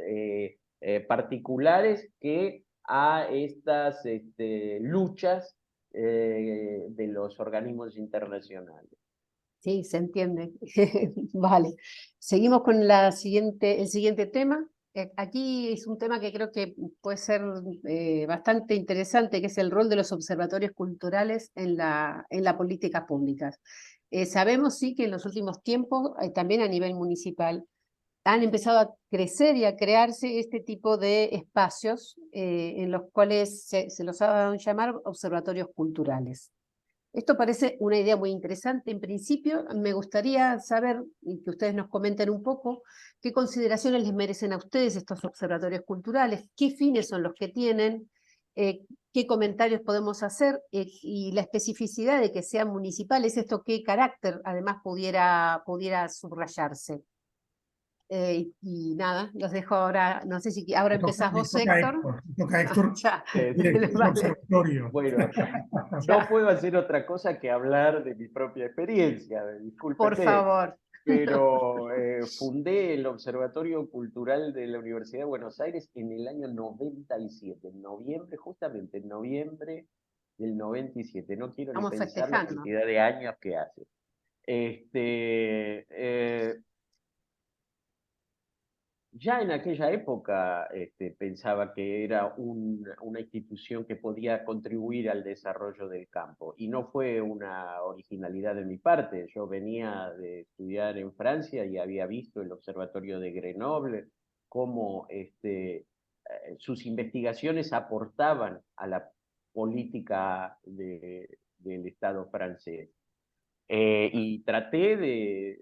S3: particulares que a estas luchas de los organismos internacionales.
S1: Sí, se entiende. Vale. Seguimos con el siguiente tema. Aquí es un tema que creo que puede ser bastante interesante, que es el rol de los observatorios culturales en la política pública. Sabemos, sí, que en los últimos tiempos, también a nivel municipal, han empezado a crecer y a crearse este tipo de espacios en los cuales se los ha dado en llamar observatorios culturales. Esto parece una idea muy interesante. En principio, me gustaría saber, y que ustedes nos comenten un poco, qué consideraciones les merecen a ustedes estos observatorios culturales, qué fines son los que tienen, qué comentarios podemos hacer, y la especificidad de que sean municipales, esto qué carácter además pudiera subrayarse. Y nada, los dejo ahora, no sé si ahora empezás vos, Héctor.
S4: Toca Héctor,
S1: Ya,
S4: director del
S1: vale.
S4: observatorio.
S3: Bueno, no puedo hacer otra cosa que hablar de mi propia experiencia,
S1: Por
S3: discúlpeme,
S1: favor.
S3: pero fundé el Observatorio Cultural de la Universidad de Buenos Aires en el año 97, en noviembre, justamente en noviembre del 97. No quiero ni
S1: Estamos
S3: pensar la
S1: festejando.
S3: cantidad de años que hace. Ya en aquella época pensaba que era una institución que podía contribuir al desarrollo del campo, y no fue una originalidad de mi parte. Yo venía de estudiar en Francia y había visto el observatorio de Grenoble, cómo sus investigaciones aportaban a la política del Estado francés. Y traté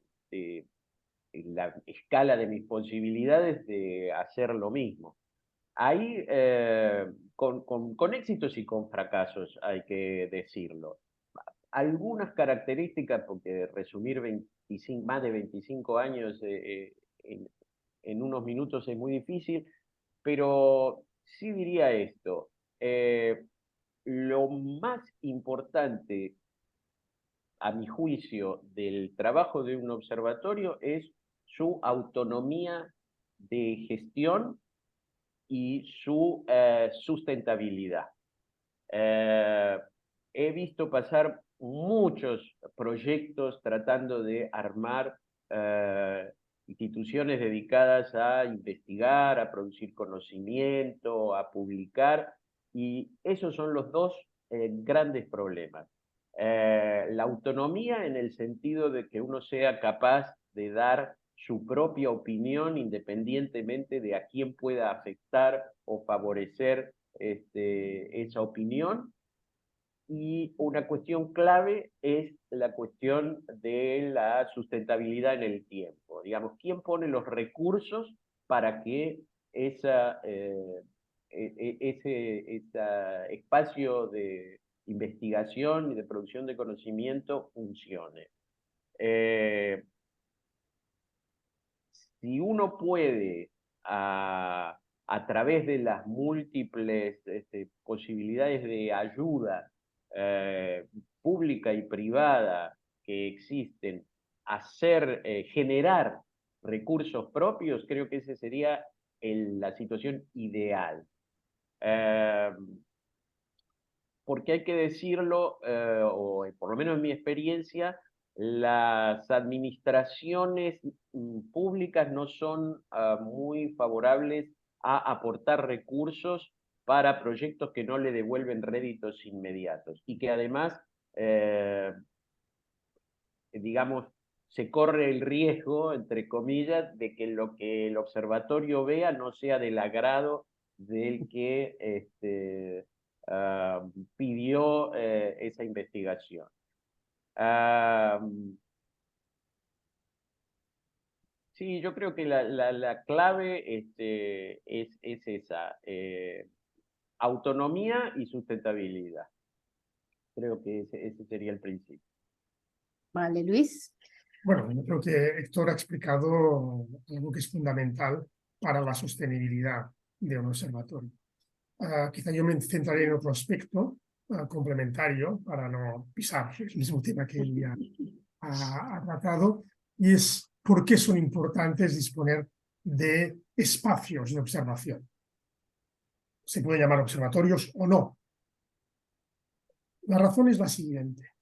S3: en la escala de mis posibilidades de hacer lo mismo. Ahí, con éxitos y con fracasos, hay que decirlo. Algunas características, porque resumir más de 25 años en unos minutos es muy difícil, pero sí diría esto. Lo más importante, a mi juicio, del trabajo de un observatorio es su autonomía de gestión y su sustentabilidad. He visto pasar muchos proyectos tratando de armar instituciones dedicadas a investigar, a producir conocimiento, a publicar, y esos son los dos grandes problemas. La autonomía en el sentido de que uno sea capaz de dar su propia opinión independientemente de a quién pueda afectar o favorecer esa opinión. Y una cuestión clave es la cuestión de la sustentabilidad en el tiempo. Digamos, ¿quién pone los recursos para que ese espacio de investigación y de producción de conocimiento funcione? Si uno puede, a través de las múltiples posibilidades de ayuda pública y privada que existen, generar recursos propios, creo que esa sería la situación ideal. Porque hay que decirlo, o por lo menos en mi experiencia, las administraciones públicas no son muy favorables a aportar recursos para proyectos que no le devuelven réditos inmediatos, y que además, digamos, se corre el riesgo, entre comillas, de que lo que el observatorio vea no sea del agrado del que pidió esa investigación. Sí, yo creo que la clave es esa, autonomía y sustentabilidad. Creo que ese sería el principio.
S1: Vale, Luis.
S4: Bueno, yo creo que Héctor ha explicado algo que es fundamental para la sostenibilidad de un observatorio. Quizá yo me centraré en otro aspecto complementario para no pisar el mismo tema que él ya ha tratado, y es por qué son importantes disponer de espacios de observación. Se puede llamar observatorios o no. La razón es la siguiente.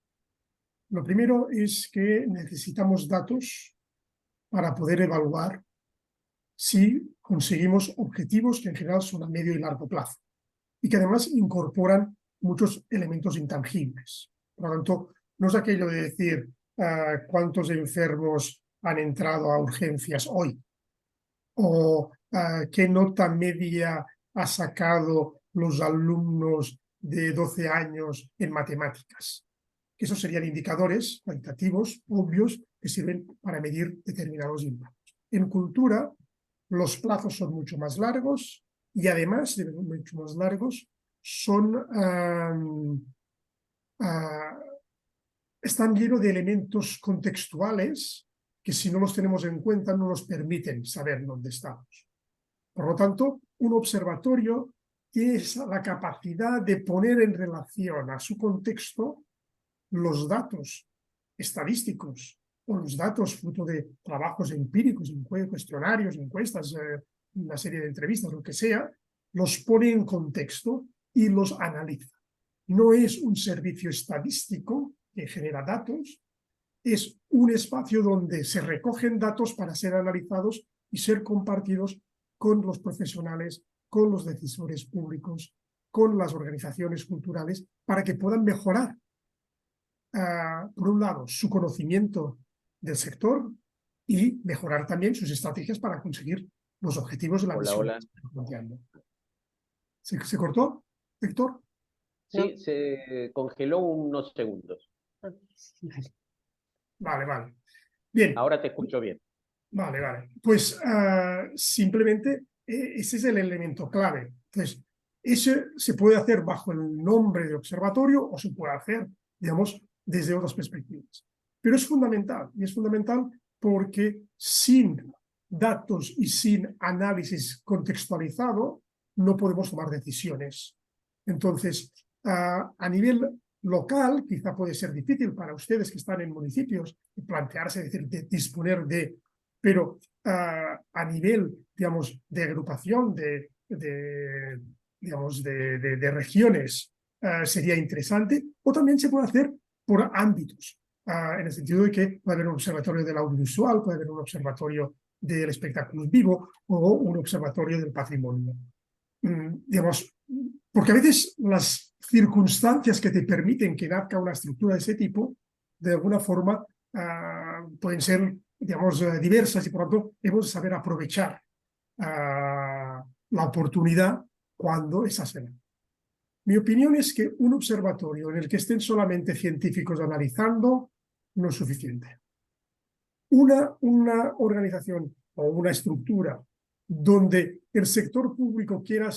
S4: Lo primero es que necesitamos datos para poder evaluar si conseguimos objetivos que en general son a medio y largo plazo y que además incorporan muchos elementos intangibles. Por lo tanto, no es aquello de decir cuántos enfermos han entrado a urgencias hoy o qué nota media ha sacado los alumnos de 12 años en matemáticas. que esos serían indicadores cuantitativos, obvios, que sirven para medir determinados impactos. En cultura, los plazos son mucho más largos y además de mucho más largos, están llenos de elementos contextuales que si no los tenemos en cuenta no nos permiten saber dónde estamos. Por lo tanto, un observatorio tiene la capacidad de poner en relación a su contexto los datos estadísticos o los datos fruto de trabajos empíricos, cuestionarios, encuestas, una serie de entrevistas, lo que sea, los pone en contexto y los analiza. No es un servicio estadístico que genera datos, es un espacio donde se recogen datos para ser analizados y ser compartidos con los profesionales, con los decisores públicos, con las organizaciones culturales, para que puedan mejorar, por un lado, su conocimiento del sector y mejorar también sus estrategias para conseguir los objetivos de la
S3: Hola,
S4: misión
S3: hola.
S4: que están planteando. ¿Se cortó, Héctor?
S3: Sí, se congeló unos segundos.
S4: Vale, vale. Bien.
S3: Ahora te escucho bien.
S4: Vale, vale. Pues simplemente ese es el elemento clave. Entonces, ese se puede hacer bajo el nombre de observatorio o se puede hacer, digamos, desde otras perspectivas. Pero es fundamental, y es fundamental porque sin datos y sin análisis contextualizado no podemos tomar decisiones. Entonces, a nivel local, quizá puede ser difícil para ustedes que están en municipios plantearse, es decir, de disponer de, pero a nivel, digamos, de agrupación digamos, de regiones sería interesante, o también se puede hacer por ámbitos, en el sentido de que puede haber un observatorio del audiovisual, puede haber un observatorio del espectáculo vivo o un observatorio del patrimonio. Digamos, porque a veces las circunstancias que te permiten que nazca una estructura de ese tipo, de alguna forma, pueden ser, digamos, diversas y por lo tanto hemos de saber aprovechar la oportunidad cuando esa se da. Mi opinión es que un observatorio en el que estén solamente científicos analizando no es suficiente. Una organización o una estructura donde el sector público quiera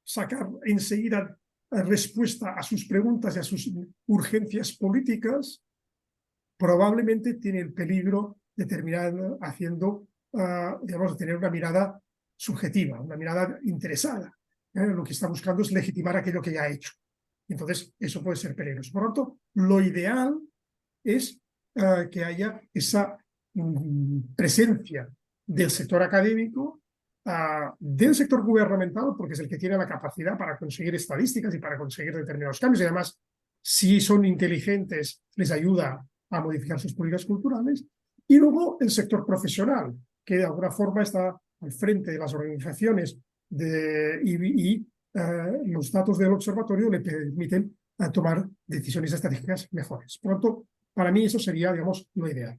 S4: sacar enseguida respuesta a sus preguntas y a sus urgencias políticas, probablemente tiene el peligro de terminar haciendo, digamos, de tener una mirada subjetiva, una mirada interesada. Lo que está buscando es legitimar aquello que ya ha hecho. Entonces, eso puede ser peligroso. Por lo tanto, lo ideal es que haya esa presencia del sector académico, del sector gubernamental, porque es el que tiene la capacidad para conseguir estadísticas y para conseguir determinados cambios. Y además, si son inteligentes, les ayuda a modificar sus políticas culturales. Y luego el sector profesional, que de alguna forma está al frente de las organizaciones y los datos del observatorio le permiten tomar decisiones estratégicas mejores. Por lo tanto, para mí eso sería, digamos, lo ideal.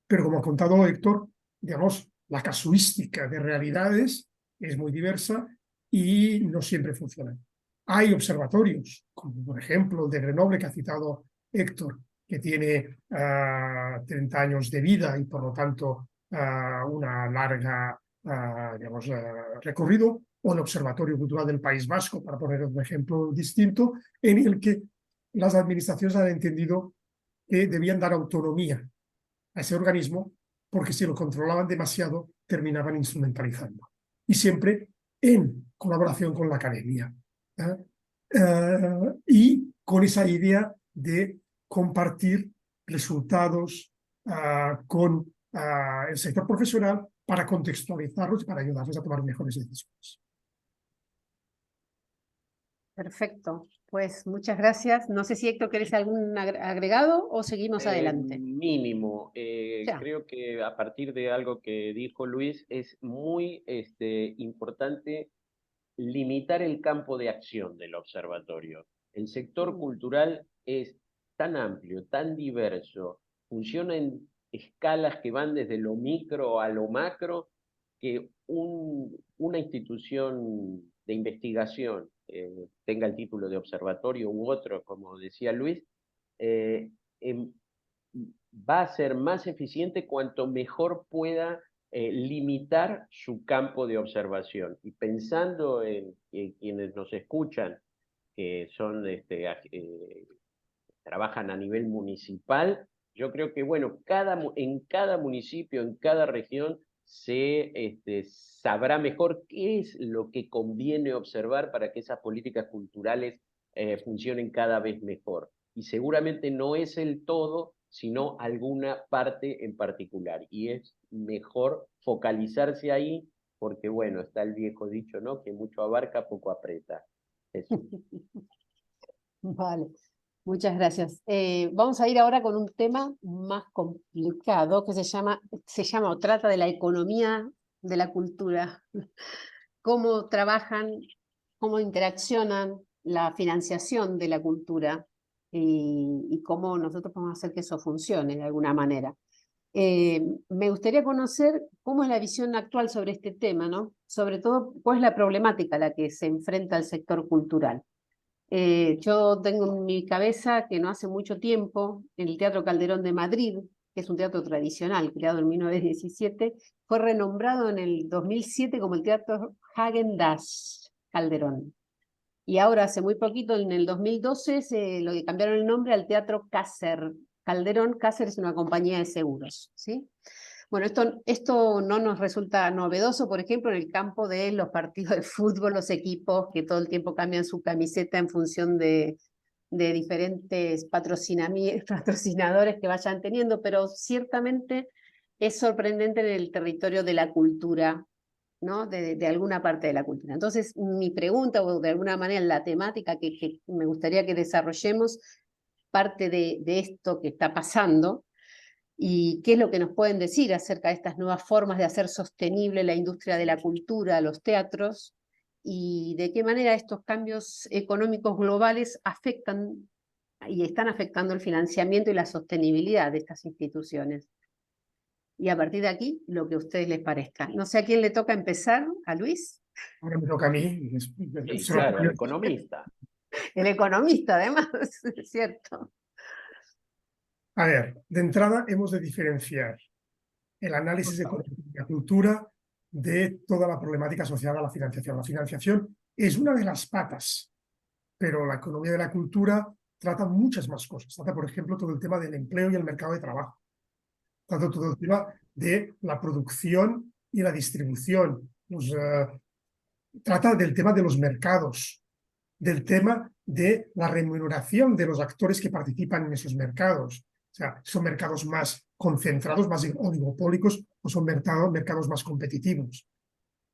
S4: Pero como ha contado Héctor, digamos, la casuística de realidades es muy diversa y no siempre funciona. Hay observatorios, como por ejemplo el de Grenoble que ha citado Héctor, que tiene 30 años de vida y por lo tanto una larga digamos, recorrido, o el Observatorio Cultural del País Vasco, para poner un ejemplo distinto, en el que las administraciones han entendido que debían dar autonomía a ese organismo, porque si lo controlaban demasiado terminaban instrumentalizando. Y siempre en colaboración con la academia. Y con esa idea de compartir resultados con el sector profesional para contextualizarlos y para ayudarles a tomar mejores decisiones.
S1: Perfecto, pues muchas gracias. No sé si Héctor querés algún agregado o seguimos adelante.
S3: Mínimo.
S1: Ya.
S3: Creo que a partir de algo que dijo Luis, es muy importante limitar el campo de acción del observatorio. El sector cultural es tan amplio, tan diverso, funciona en escalas que van desde lo micro a lo macro, que una institución de investigación, tenga el título de observatorio u otro, como decía Luis, va a ser más eficiente cuanto mejor pueda limitar su campo de observación. Y pensando en quienes nos escuchan, que son trabajan a nivel municipal, yo creo que, bueno, en cada municipio, en cada región, se sabrá mejor qué es lo que conviene observar para que esas políticas culturales funcionen cada vez mejor. Y seguramente no es el todo, sino alguna parte en particular. Y es mejor focalizarse ahí, porque, bueno, está el viejo dicho, ¿no? Que mucho abarca, poco aprieta. Eso.
S1: Vale, muchas gracias. Vamos a ir ahora con un tema más complicado que se llama o trata de la economía de la cultura. Cómo trabajan, cómo interaccionan la financiación de la cultura y cómo nosotros podemos hacer que eso funcione de alguna manera. Me gustaría conocer cómo es la visión actual sobre este tema, ¿no? Sobre todo, cuál es la problemática a la que se enfrenta el sector cultural. Yo tengo en mi cabeza que no hace mucho tiempo, en el Teatro Calderón de Madrid, que es un teatro tradicional, creado en 1917, fue renombrado en el 2007 como el Teatro Häagen-Dazs Calderón. Y ahora, hace muy poquito, en el 2012, lo que cambiaron el nombre al Teatro Caser Calderón. Caser es una compañía de seguros, ¿sí? Bueno, esto no nos resulta novedoso, por ejemplo, en el campo de los partidos de fútbol, los equipos que todo el tiempo cambian su camiseta en función de diferentes patrocinadores que vayan teniendo, pero ciertamente es sorprendente en el territorio de la cultura, ¿no? De alguna parte de la cultura. Entonces, mi pregunta, o de alguna manera la temática que me gustaría que desarrollemos, parte de esto que está pasando, y qué es lo que nos pueden decir acerca de estas nuevas formas de hacer sostenible la industria de la cultura, los teatros, y de qué manera estos cambios económicos globales afectan y están afectando el financiamiento y la sostenibilidad de estas instituciones. Y a partir de aquí, lo que a ustedes les parezca. No sé a quién le toca empezar, ¿a Luis?
S4: Ahora me toca a mí.
S3: Sí, claro, el economista.
S1: El economista, además, es cierto.
S4: A ver, de entrada hemos de diferenciar el análisis de la cultura de toda la problemática asociada a la financiación. La financiación es una de las patas, pero la economía de la cultura trata muchas más cosas. Trata, por ejemplo, todo el tema del empleo y el mercado de trabajo. Trata todo el tema de la producción y la distribución. Trata del tema de los mercados, del tema de la remuneración de los actores que participan en esos mercados. O sea, ¿son mercados más concentrados, más oligopólicos, o son mercados más competitivos?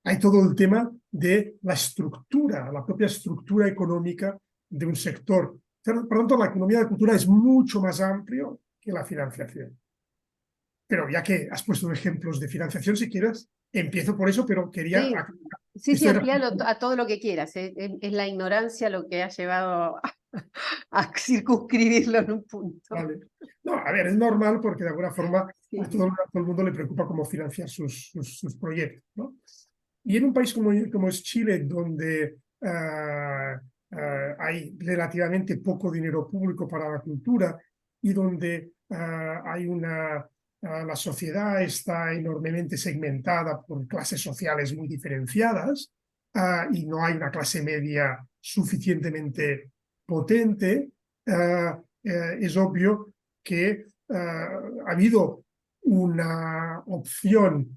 S4: Hay todo el tema de la estructura, la propia estructura económica de un sector. Por lo tanto, la economía de cultura es mucho más amplio que la financiación. Pero ya que has puesto ejemplos de financiación, si quieres, empiezo por eso, pero quería...
S1: Sí, amplíalo a todo lo que quieras. Es la ignorancia lo que ha llevado a circunscribirlo en un punto.
S4: Vale. No, a ver, es normal porque de alguna forma
S1: Sí.
S4: a todo el mundo le preocupa cómo financiar sus proyectos, ¿no? Y en un país como es Chile, donde hay relativamente poco dinero público para la cultura y donde la sociedad está enormemente segmentada por clases sociales muy diferenciadas, y no hay una clase media suficientemente potente, es obvio que ha habido una opción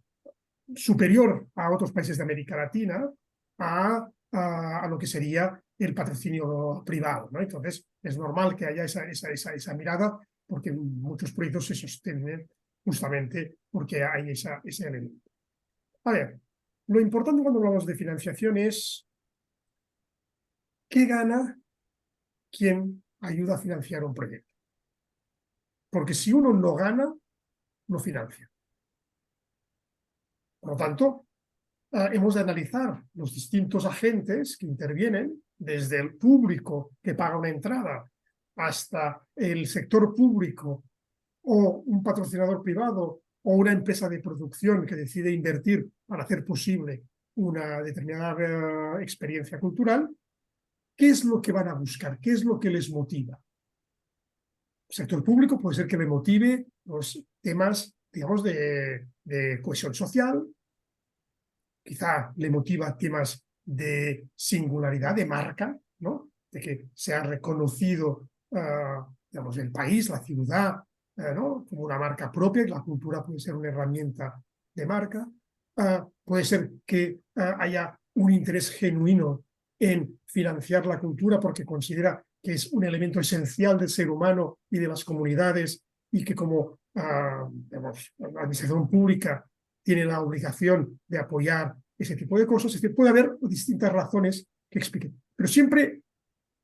S4: superior a otros países de América Latina a lo que sería el patrocinio privado, ¿no? Entonces, es normal que haya esa mirada, porque muchos proyectos se sostienen justamente porque hay ese elemento. A ver, lo importante cuando hablamos de financiación es qué gana quien ayuda a financiar un proyecto. Porque si uno no gana, no financia. Por lo tanto, hemos de analizar los distintos agentes que intervienen, desde el público que paga una entrada hasta el sector público o un patrocinador privado o una empresa de producción que decide invertir para hacer posible una determinada experiencia cultural. ¿Qué es lo que van a buscar? ¿Qué es lo que les motiva? sector público puede ser que le motive los temas, digamos, de cohesión social, quizá le motiva temas de singularidad, de marca, ¿no? De que sea reconocido, digamos, el país, la ciudad, ¿no? Como una marca propia, y la cultura puede ser una herramienta de marca. Puede ser que haya un interés genuino en financiar la cultura porque considera que es un elemento esencial del ser humano y de las comunidades y que como digamos, la administración pública tiene la obligación de apoyar ese tipo de cosas. Es decir, puede haber distintas razones que expliquen. Pero siempre,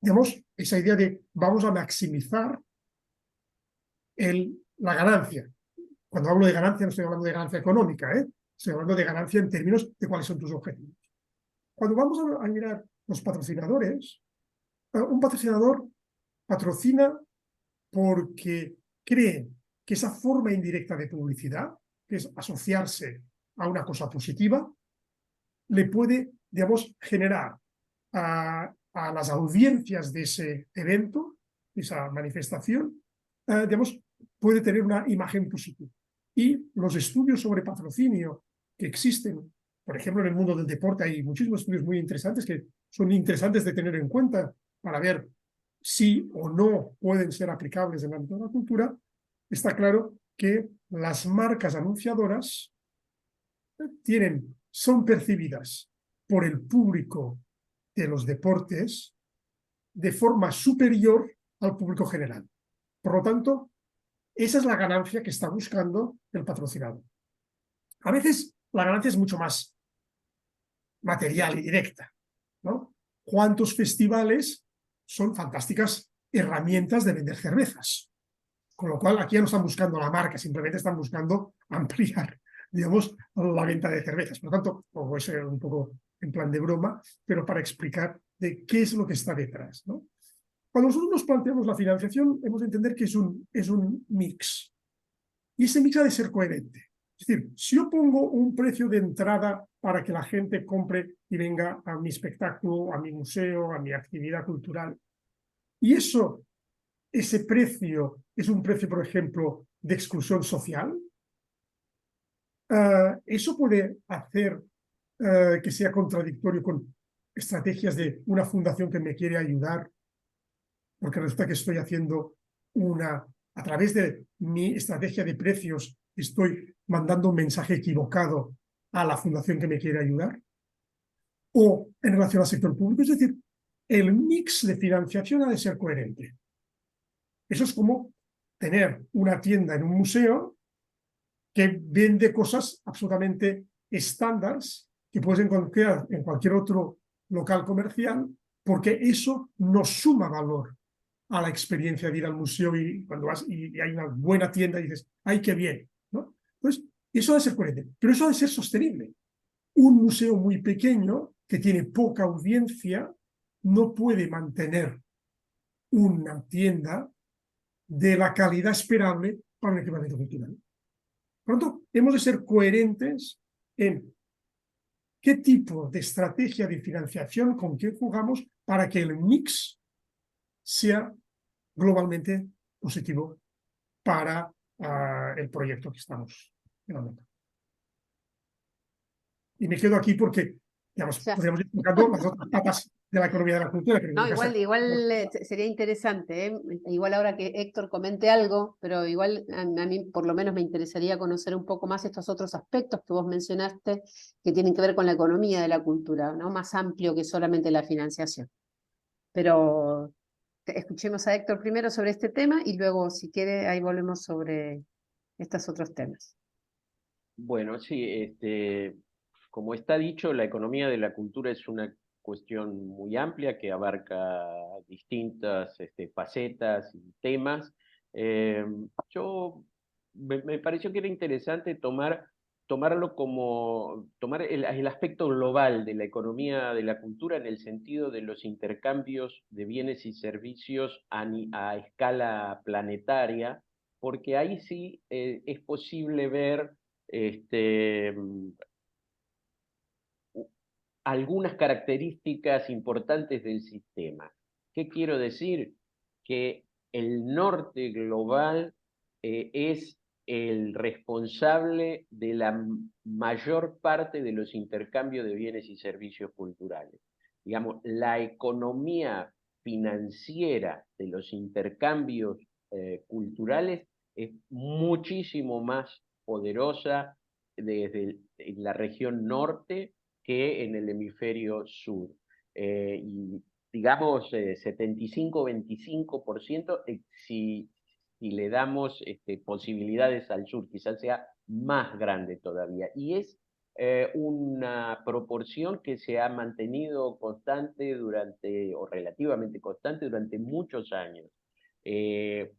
S4: digamos, esa idea de vamos a maximizar la ganancia. Cuando hablo de ganancia no estoy hablando de ganancia económica, estoy hablando de ganancia en términos de cuáles son tus objetivos. Cuando vamos a mirar los patrocinadores, un patrocinador patrocina porque cree que esa forma indirecta de publicidad, que es asociarse a una cosa positiva, le puede, digamos, generar a las audiencias de ese evento, de esa manifestación, digamos, puede tener una imagen positiva. Y los estudios sobre patrocinio que existen, por ejemplo, en el mundo del deporte, hay muchísimos estudios muy interesantes que son interesantes de tener en cuenta para ver si o no pueden ser aplicables en el ámbito de la cultura. Está claro que las marcas anunciadoras son percibidas por el público de los deportes de forma superior al público general. Por lo tanto, esa es la ganancia que está buscando el patrocinador. A veces la ganancia es mucho más material y directa, ¿no? ¿Cuántos festivales son fantásticas herramientas de vender cervezas? Con lo cual, aquí ya no están buscando la marca, simplemente están buscando ampliar, digamos, la venta de cervezas. Por lo tanto, o es un poco en plan de broma, pero para explicar de qué es lo que está detrás, ¿no? Cuando nosotros nos planteamos la financiación, hemos de entender que es un mix. Y ese mix ha de ser coherente. Es decir, si yo pongo un precio de entrada para que la gente compre y venga a mi espectáculo, a mi museo, a mi actividad cultural, y ese precio es un precio, por ejemplo, de exclusión social, eso puede hacer que sea contradictorio con estrategias de una fundación que me quiere ayudar, porque resulta que estoy haciendo a través de mi estrategia de precios, estoy mandando un mensaje equivocado a la fundación que me quiere ayudar, o en relación al sector público. Es decir, el mix de financiación ha de ser coherente. Eso es como tener una tienda en un museo que vende cosas absolutamente estándares que puedes encontrar en cualquier otro local comercial, porque eso no suma valor a la experiencia de ir al museo y cuando vas y hay una buena tienda y dices, ¡ay, qué bien! ¿No? Entonces, eso ha de ser coherente, pero eso ha de ser sostenible. Un museo muy pequeño que tiene poca audiencia no puede mantener una tienda de la calidad esperable para un equipamiento cultural. Por lo tanto, hemos de ser coherentes en qué tipo de estrategia de financiación, con qué jugamos, para que el mix sea globalmente positivo para el proyecto que estamos llevando. Y me quedo aquí porque, digamos, podríamos ir tocando las otras patas de la economía de la cultura. Que
S1: no, igual sería interesante, ¿eh? Igual ahora que Héctor comente algo, pero igual a mí por lo menos me interesaría conocer un poco más estos otros aspectos que vos mencionaste que tienen que ver con la economía de la cultura, ¿no? Más amplio que solamente la financiación. Pero escuchemos a Héctor primero sobre este tema y luego, si quiere, ahí volvemos sobre estos otros temas.
S3: Bueno, sí, como está dicho, la economía de la cultura es una cuestión muy amplia que abarca distintas facetas y temas. Me pareció que era interesante tomar el aspecto global de la economía de la cultura en el sentido de los intercambios de bienes y servicios a escala planetaria, porque ahí sí es posible ver este, algunas características importantes del sistema. ¿Qué quiero decir? Que el norte global es el responsable de la mayor parte de los intercambios de bienes y servicios culturales. Digamos, la economía financiera de los intercambios culturales es muchísimo más poderosa desde la región norte que en el hemisferio sur. Y digamos 75-25% si le damos posibilidades al sur, quizás sea más grande todavía. Y es una proporción que se ha mantenido constante o relativamente constante durante muchos años. En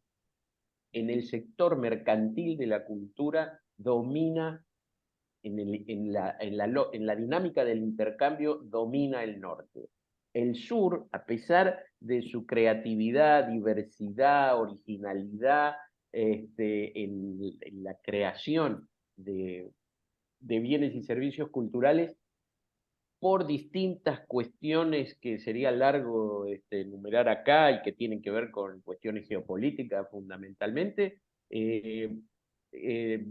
S3: el sector mercantil de la cultura domina, en la dinámica del intercambio, domina el norte. El sur, a pesar de su creatividad, diversidad, originalidad en la creación de bienes y servicios culturales, por distintas cuestiones que sería largo enumerar acá y que tienen que ver con cuestiones geopolíticas fundamentalmente, eh, eh,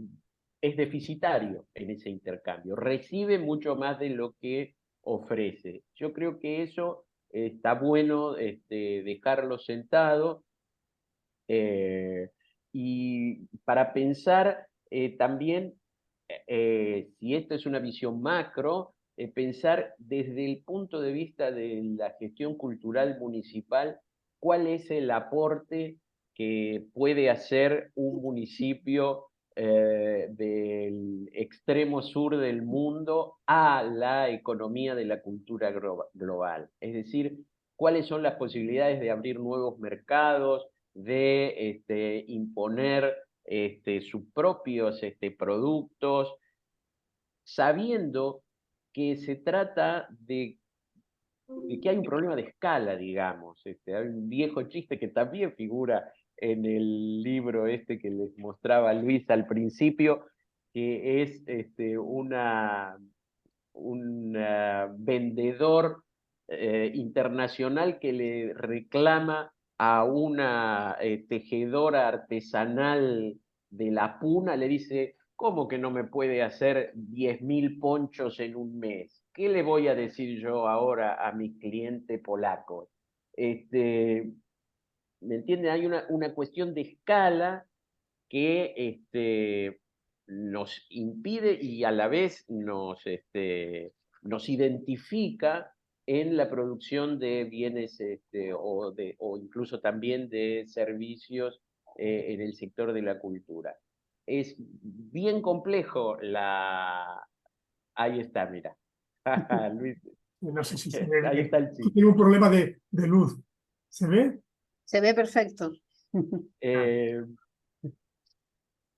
S3: es deficitario en ese intercambio, recibe mucho más de lo que ofrece. Yo creo que eso está bueno dejarlo sentado, y para pensar también, si esto es una visión macro, pensar desde el punto de vista de la gestión cultural municipal, cuál es el aporte que puede hacer un municipio del extremo sur del mundo a la economía de la cultura global. Es decir, cuáles son las posibilidades de abrir nuevos mercados, de imponer sus propios productos, sabiendo que se trata de que hay un problema de escala, digamos. Hay un viejo chiste que también figura en el libro que les mostraba Luis al principio, que es un vendedor internacional que le reclama a una tejedora artesanal de La Puna, le dice: ¿cómo que no me puede hacer 10.000 ponchos en un mes? ¿Qué le voy a decir yo ahora a mis clientes polacos? ¿Me entienden? Hay una cuestión de escala que nos impide y a la vez nos identifica en la producción de bienes o incluso también de servicios en el sector de la cultura. Es bien complejo Ahí está, mira. Luis,
S4: No sé si se ve
S3: ahí
S4: bien.
S3: está el chiste.
S4: Tengo un problema de luz. ¿Se ve?
S1: Se ve perfecto.
S3: Eh,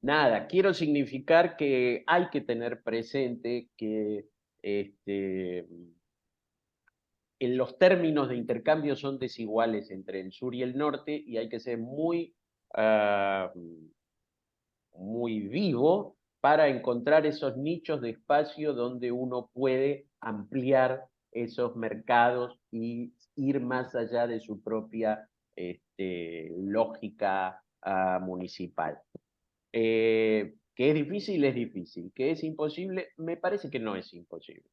S3: Nada, quiero significar que hay que tener presente que en los términos de intercambio son desiguales entre el sur y el norte y hay que ser muy vivo para encontrar esos nichos de espacio donde uno puede ampliar esos mercados y ir más allá de su propia lógica municipal. Que es difícil, que es imposible, me parece que no es imposible.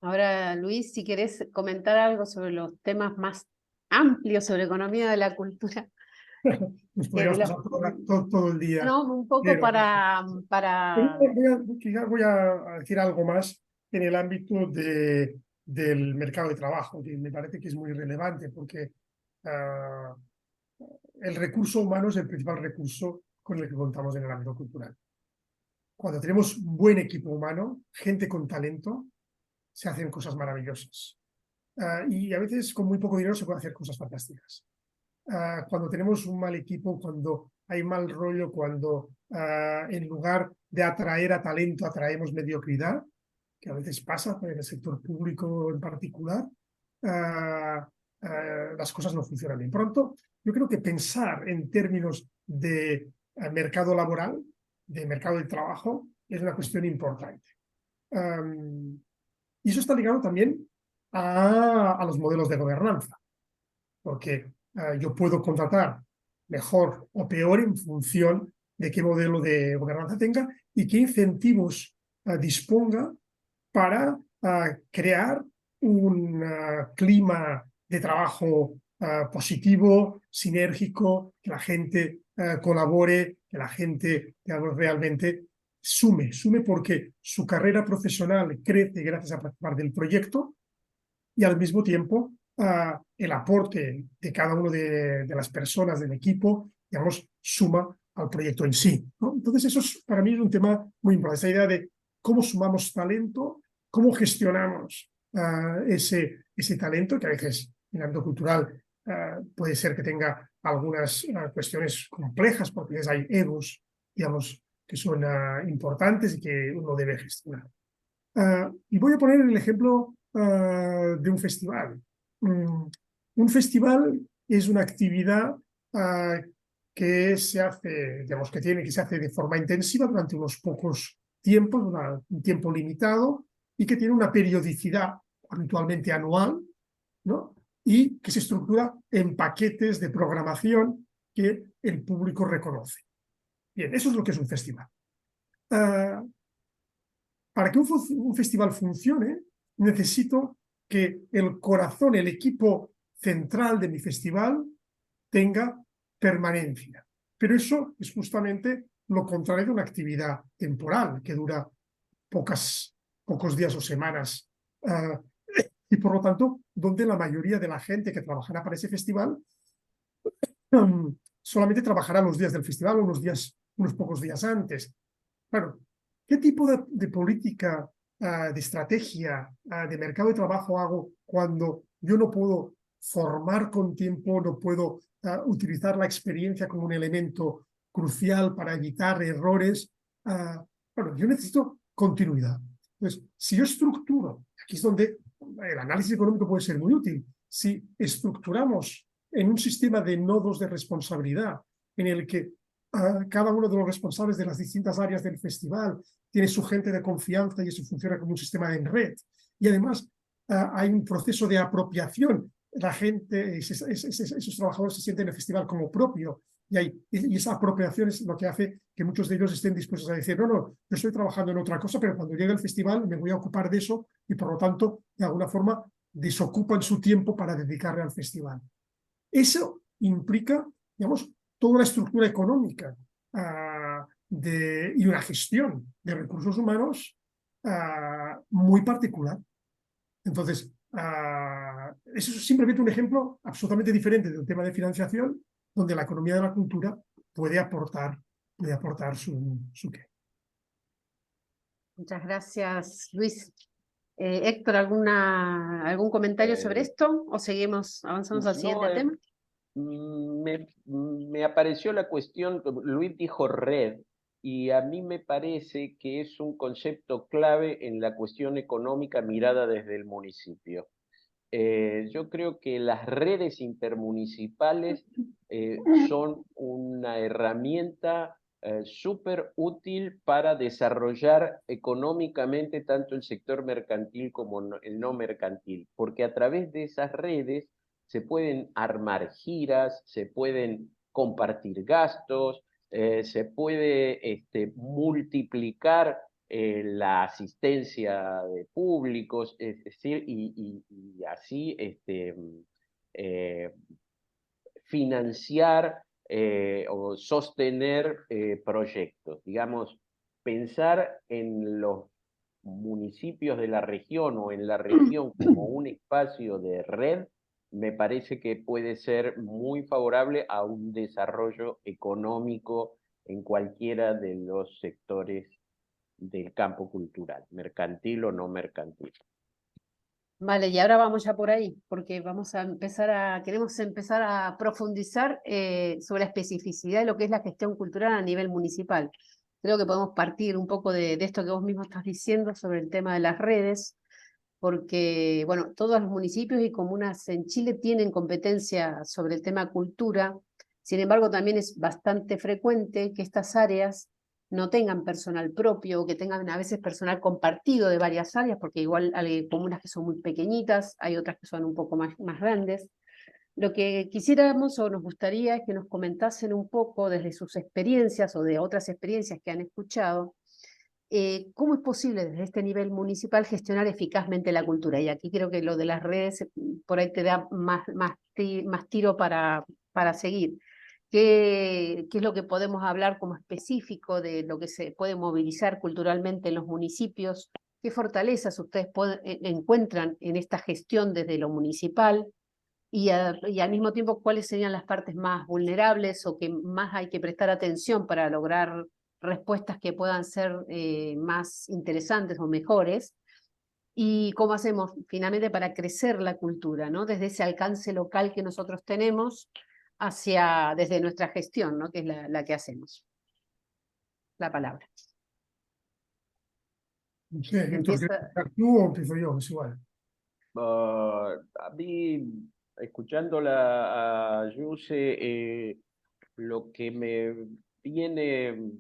S1: Ahora, Luis, si querés comentar algo sobre los temas más amplios sobre economía de la cultura,
S4: Nos podríamos pasar todo el día.
S1: no, un poco
S4: Pero voy a decir algo más en el ámbito del mercado de trabajo, que me parece que es muy relevante porque el recurso humano es el principal recurso con el que contamos en el ámbito cultural. Cuando tenemos un buen equipo humano, gente con talento, se hacen cosas maravillosas. Y a veces con muy poco dinero se pueden hacer cosas fantásticas. Cuando tenemos un mal equipo, cuando hay mal rollo, cuando en lugar de atraer a talento atraemos mediocridad, que a veces pasa en el sector público en particular, las cosas no funcionan bien. Pronto, yo creo que pensar en términos de mercado laboral, de mercado del trabajo, es una cuestión importante. Y eso está ligado también a los modelos de gobernanza, porque yo puedo contratar mejor o peor en función de qué modelo de gobernanza tenga y qué incentivos disponga para crear un clima de trabajo positivo, sinérgico, que la gente colabore, que la gente, digamos, realmente sume porque su carrera profesional crece gracias a participar del proyecto y al mismo tiempo el aporte de cada una de las personas del equipo, digamos, suma al proyecto en sí, ¿no? Entonces eso para mí es un tema muy importante, esa idea de cómo sumamos talento, cómo gestionamos ese talento, que a veces en el ámbito cultural puede ser que tenga algunas cuestiones complejas, porque hay egos, digamos, que son importantes y que uno debe gestionar. Y voy a poner el ejemplo de un festival. Un festival es una actividad que se hace, digamos, que se hace de forma intensiva durante unos pocos tiempos, un tiempo limitado, y que tiene una periodicidad habitualmente anual, ¿no? Y que se estructura en paquetes de programación que el público reconoce. Bien, eso es lo que es un festival. Para que un festival funcione, necesito que el corazón, el equipo central de mi festival tenga permanencia. Pero eso es justamente lo contrario de una actividad temporal que dura pocos días o semanas. Y por lo tanto, donde la mayoría de la gente que trabajará para ese festival solamente trabajará los días del festival o unos pocos días antes. Claro, ¿qué tipo de política, de estrategia, de mercado de trabajo hago cuando yo no puedo formar con tiempo, no puedo utilizar la experiencia como un elemento crucial para evitar errores? Bueno, yo necesito continuidad. Entonces, si yo estructuro, aquí es donde el análisis económico puede ser muy útil, si estructuramos en un sistema de nodos de responsabilidad en el que cada uno de los responsables de las distintas áreas del festival tiene su gente de confianza y eso funciona como un sistema en red. Y además hay un proceso de apropiación. La gente, esos trabajadores se sienten en el festival como propio y esa apropiación es lo que hace que muchos de ellos estén dispuestos a decir, no, yo estoy trabajando en otra cosa, pero cuando llegue el festival me voy a ocupar de eso y por lo tanto, de alguna forma, desocupan su tiempo para dedicarle al festival. Eso implica, digamos, toda una estructura económica y una gestión de recursos humanos muy particular. Entonces, eso es simplemente un ejemplo absolutamente diferente del tema de financiación, donde la economía de la cultura puede aportar su qué.
S1: Muchas gracias, Luis. Héctor, ¿algún comentario sobre esto? ¿O avanzamos al siguiente tema?
S3: Me apareció la cuestión, Luis dijo red, y a mí me parece que es un concepto clave en la cuestión económica mirada desde el municipio. Yo creo que las redes intermunicipales son una herramienta súper útil para desarrollar económicamente tanto el sector mercantil como el no mercantil, porque a través de esas redes se pueden armar giras, se pueden compartir gastos, se puede multiplicar la asistencia de públicos, es decir, y así financiar o sostener proyectos. Digamos, pensar en los municipios de la región o en la región como un espacio de red, me parece que puede ser muy favorable a un desarrollo económico en cualquiera de los sectores del campo cultural, mercantil o no mercantil.
S1: Vale, y ahora vamos ya por ahí, porque queremos empezar a profundizar sobre la especificidad de lo que es la gestión cultural a nivel municipal. Creo que podemos partir un poco de esto que vos mismo estás diciendo sobre el tema de las redes, porque, bueno, todos los municipios y comunas en Chile tienen competencia sobre el tema cultura. Sin embargo, también es bastante frecuente que estas áreas no tengan personal propio o que tengan a veces personal compartido de varias áreas, porque igual hay comunas que son muy pequeñitas, hay otras que son un poco más grandes. Lo que quisiéramos o nos gustaría es que nos comentasen un poco desde sus experiencias o de otras experiencias que han escuchado, cómo es posible desde este nivel municipal gestionar eficazmente la cultura. Y aquí creo que lo de las redes por ahí te da más tiro para seguir. ¿Qué es lo que podemos hablar como específico de lo que se puede movilizar culturalmente en los municipios? ¿Qué fortalezas ustedes encuentran en esta gestión desde lo municipal? Y al mismo tiempo, ¿cuáles serían las partes más vulnerables o que más hay que prestar atención para lograr respuestas que puedan ser más interesantes o mejores? Y cómo hacemos finalmente para crecer la cultura, ¿no? Desde ese alcance local que nosotros tenemos desde nuestra gestión, ¿no? Que es la que hacemos. La palabra.
S4: No sé, Héctor, ¿quieres
S1: Empieza.
S4: empezar tú o empiezo yo? Es igual.
S3: A mí, escuchándola a Yuse, lo que me viene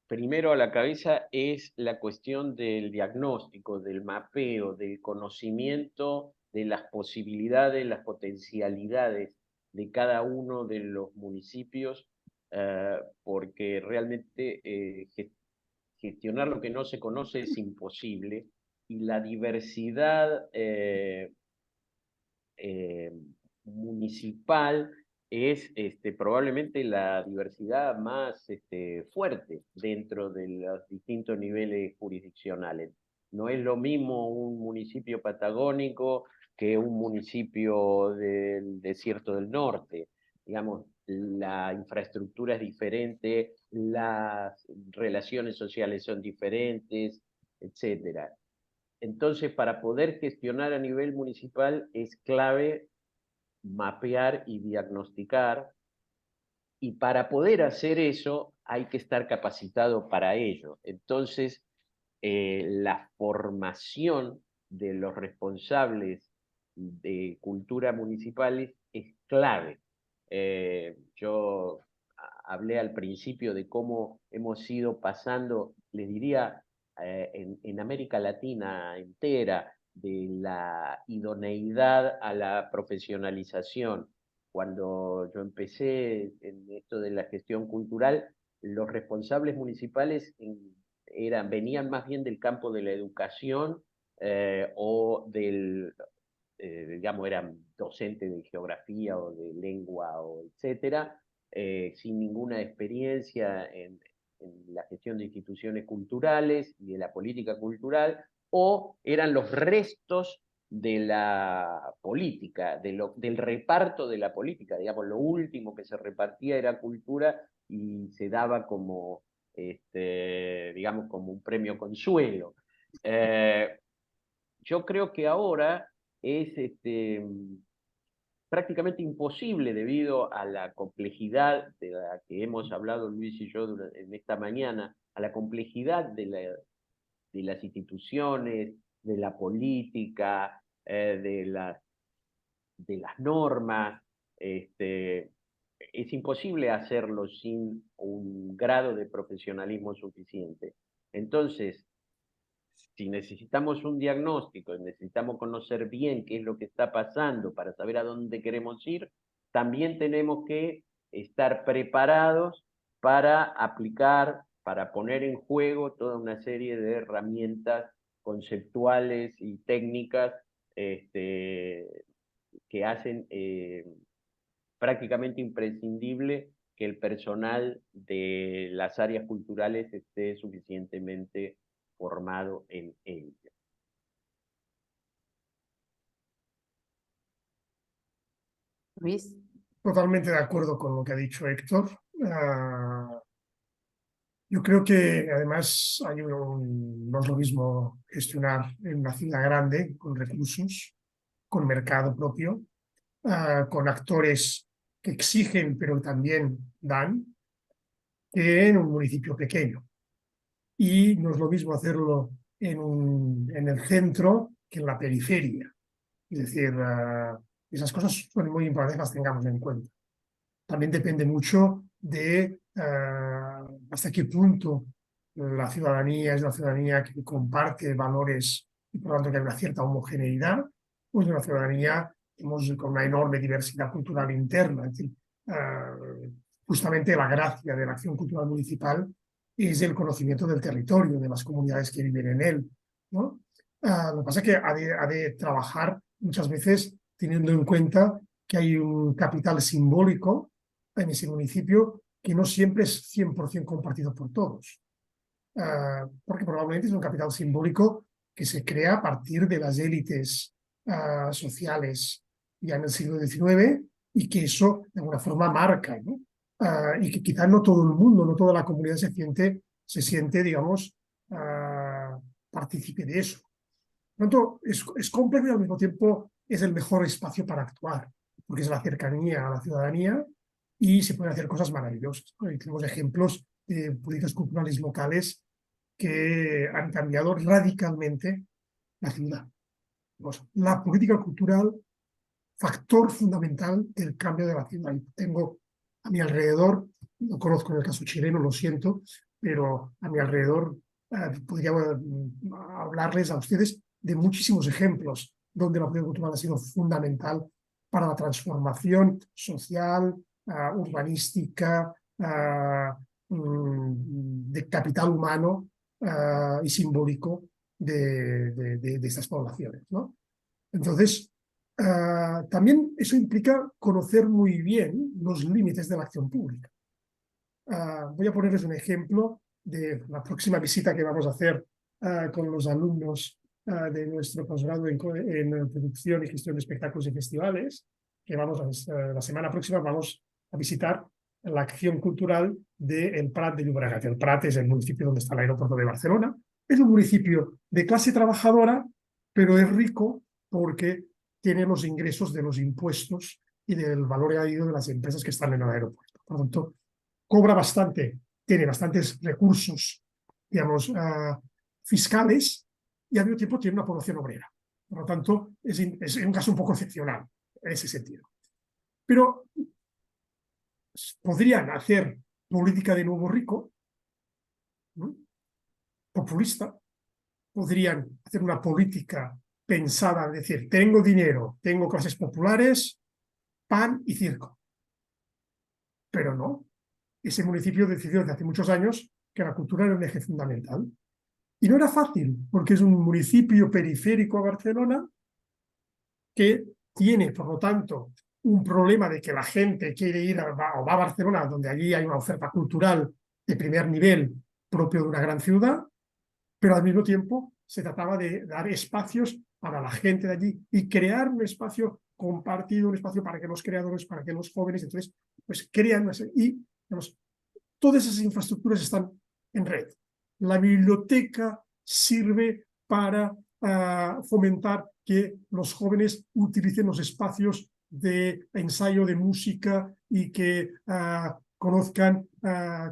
S3: primero a la cabeza es la cuestión del diagnóstico, del mapeo, del conocimiento de las posibilidades, las potencialidades de cada uno de los municipios, porque realmente gestionar lo que no se conoce es imposible, y la diversidad municipal es probablemente la diversidad más fuerte dentro de los distintos niveles jurisdiccionales. No es lo mismo un municipio patagónico que un municipio del desierto del norte. Digamos, la infraestructura es diferente, las relaciones sociales son diferentes, etc. Entonces, para poder gestionar a nivel municipal es clave mapear y diagnosticar, y para poder hacer eso hay que estar capacitado para ello. Entonces, la formación de los responsables de cultura municipales es clave. Yo hablé al principio de cómo hemos ido pasando, les diría, en América Latina entera, de la idoneidad a la profesionalización. Cuando yo empecé en esto de la gestión cultural, los responsables municipales venían más bien del campo de la educación, o digamos, eran docentes de geografía o de lengua, o etcétera, sin ninguna experiencia en la gestión de instituciones culturales y de la política cultural, o eran los restos de la política, del reparto de la política. Digamos, lo último que se repartía era cultura y se daba como, digamos, como un premio consuelo. Yo creo que ahora es prácticamente imposible, debido a la complejidad de la que hemos hablado Luis y yo en esta mañana, a la complejidad de las instituciones, de la política, de las normas. Es imposible hacerlo sin un grado de profesionalismo suficiente. Entonces, si necesitamos un diagnóstico, necesitamos conocer bien qué es lo que está pasando para saber a dónde queremos ir, también tenemos que estar preparados para aplicar, para poner en juego toda una serie de herramientas conceptuales y técnicas que hacen prácticamente imprescindible que el personal de las áreas culturales esté suficientemente formado en ello.
S1: Luis.
S4: Totalmente de acuerdo con lo que ha dicho Héctor. Yo creo que además no es lo mismo gestionar en una ciudad grande con recursos, con mercado propio, con actores que exigen pero también dan, que en un municipio pequeño. Y no es lo mismo hacerlo en el centro que en la periferia. Es decir, esas cosas son muy importantes que las tengamos en cuenta. También depende mucho de hasta qué punto la ciudadanía es una ciudadanía que comparte valores y por lo tanto que hay una cierta homogeneidad, o es una ciudadanía con una enorme diversidad cultural interna. Es decir, justamente la gracia de la acción cultural municipal es el conocimiento del territorio, de las comunidades que viven en él, ¿no? Lo que pasa es que ha de trabajar muchas veces teniendo en cuenta que hay un capital simbólico en ese municipio que no siempre es 100% compartido por todos. Porque probablemente es un capital simbólico que se crea a partir de las élites sociales ya en el siglo XIX y que eso de alguna forma marca, ¿no? Y que quizás no todo el mundo, no toda la comunidad se siente digamos, partícipe de eso. Por lo tanto, es complejo y al mismo tiempo es el mejor espacio para actuar, porque es la cercanía a la ciudadanía y se pueden hacer cosas maravillosas, ¿no? Y tenemos ejemplos de políticas culturales locales que han cambiado radicalmente la ciudad. La política cultural, factor fundamental del cambio de la ciudad. Tengo a mi alrededor, no conozco el caso chileno, lo siento, pero a mi alrededor podría hablarles a ustedes de muchísimos ejemplos donde la política cultural ha sido fundamental para la transformación social, urbanística, de capital humano y simbólico de estas poblaciones, ¿no? Entonces, también eso implica conocer muy bien los límites de la acción pública. Voy a ponerles un ejemplo de la próxima visita que vamos a hacer con los alumnos de nuestro posgrado en producción y gestión de espectáculos y festivales, que la semana próxima vamos a visitar la acción cultural del Prat de Llobregat. El Prat es el municipio donde está el aeropuerto de Barcelona. Es un municipio de clase trabajadora, pero es rico porque tiene los ingresos de los impuestos y del valor añadido de las empresas que están en el aeropuerto. Por lo tanto, cobra bastante, tiene bastantes recursos, digamos, fiscales y al mismo tiempo tiene una población obrera. Por lo tanto, es un caso un poco excepcional en ese sentido. Pero podrían hacer política de nuevo rico, ¿no? Populista, podrían hacer una política pensada, es decir, tengo dinero, tengo clases populares, pan y circo. Pero no, ese municipio decidió desde hace muchos años que la cultura era un eje fundamental. Y no era fácil, porque es un municipio periférico a Barcelona que tiene, por lo tanto, un problema de que la gente quiere ir o va a Barcelona, donde allí hay una oferta cultural de primer nivel propio de una gran ciudad, pero al mismo tiempo se trataba de dar espacios para la gente de allí y crear un espacio compartido, un espacio para que los creadores, para que los jóvenes, entonces, pues crean y digamos, todas esas infraestructuras están en red. La biblioteca sirve para fomentar que los jóvenes utilicen los espacios de ensayo de música y que conozcan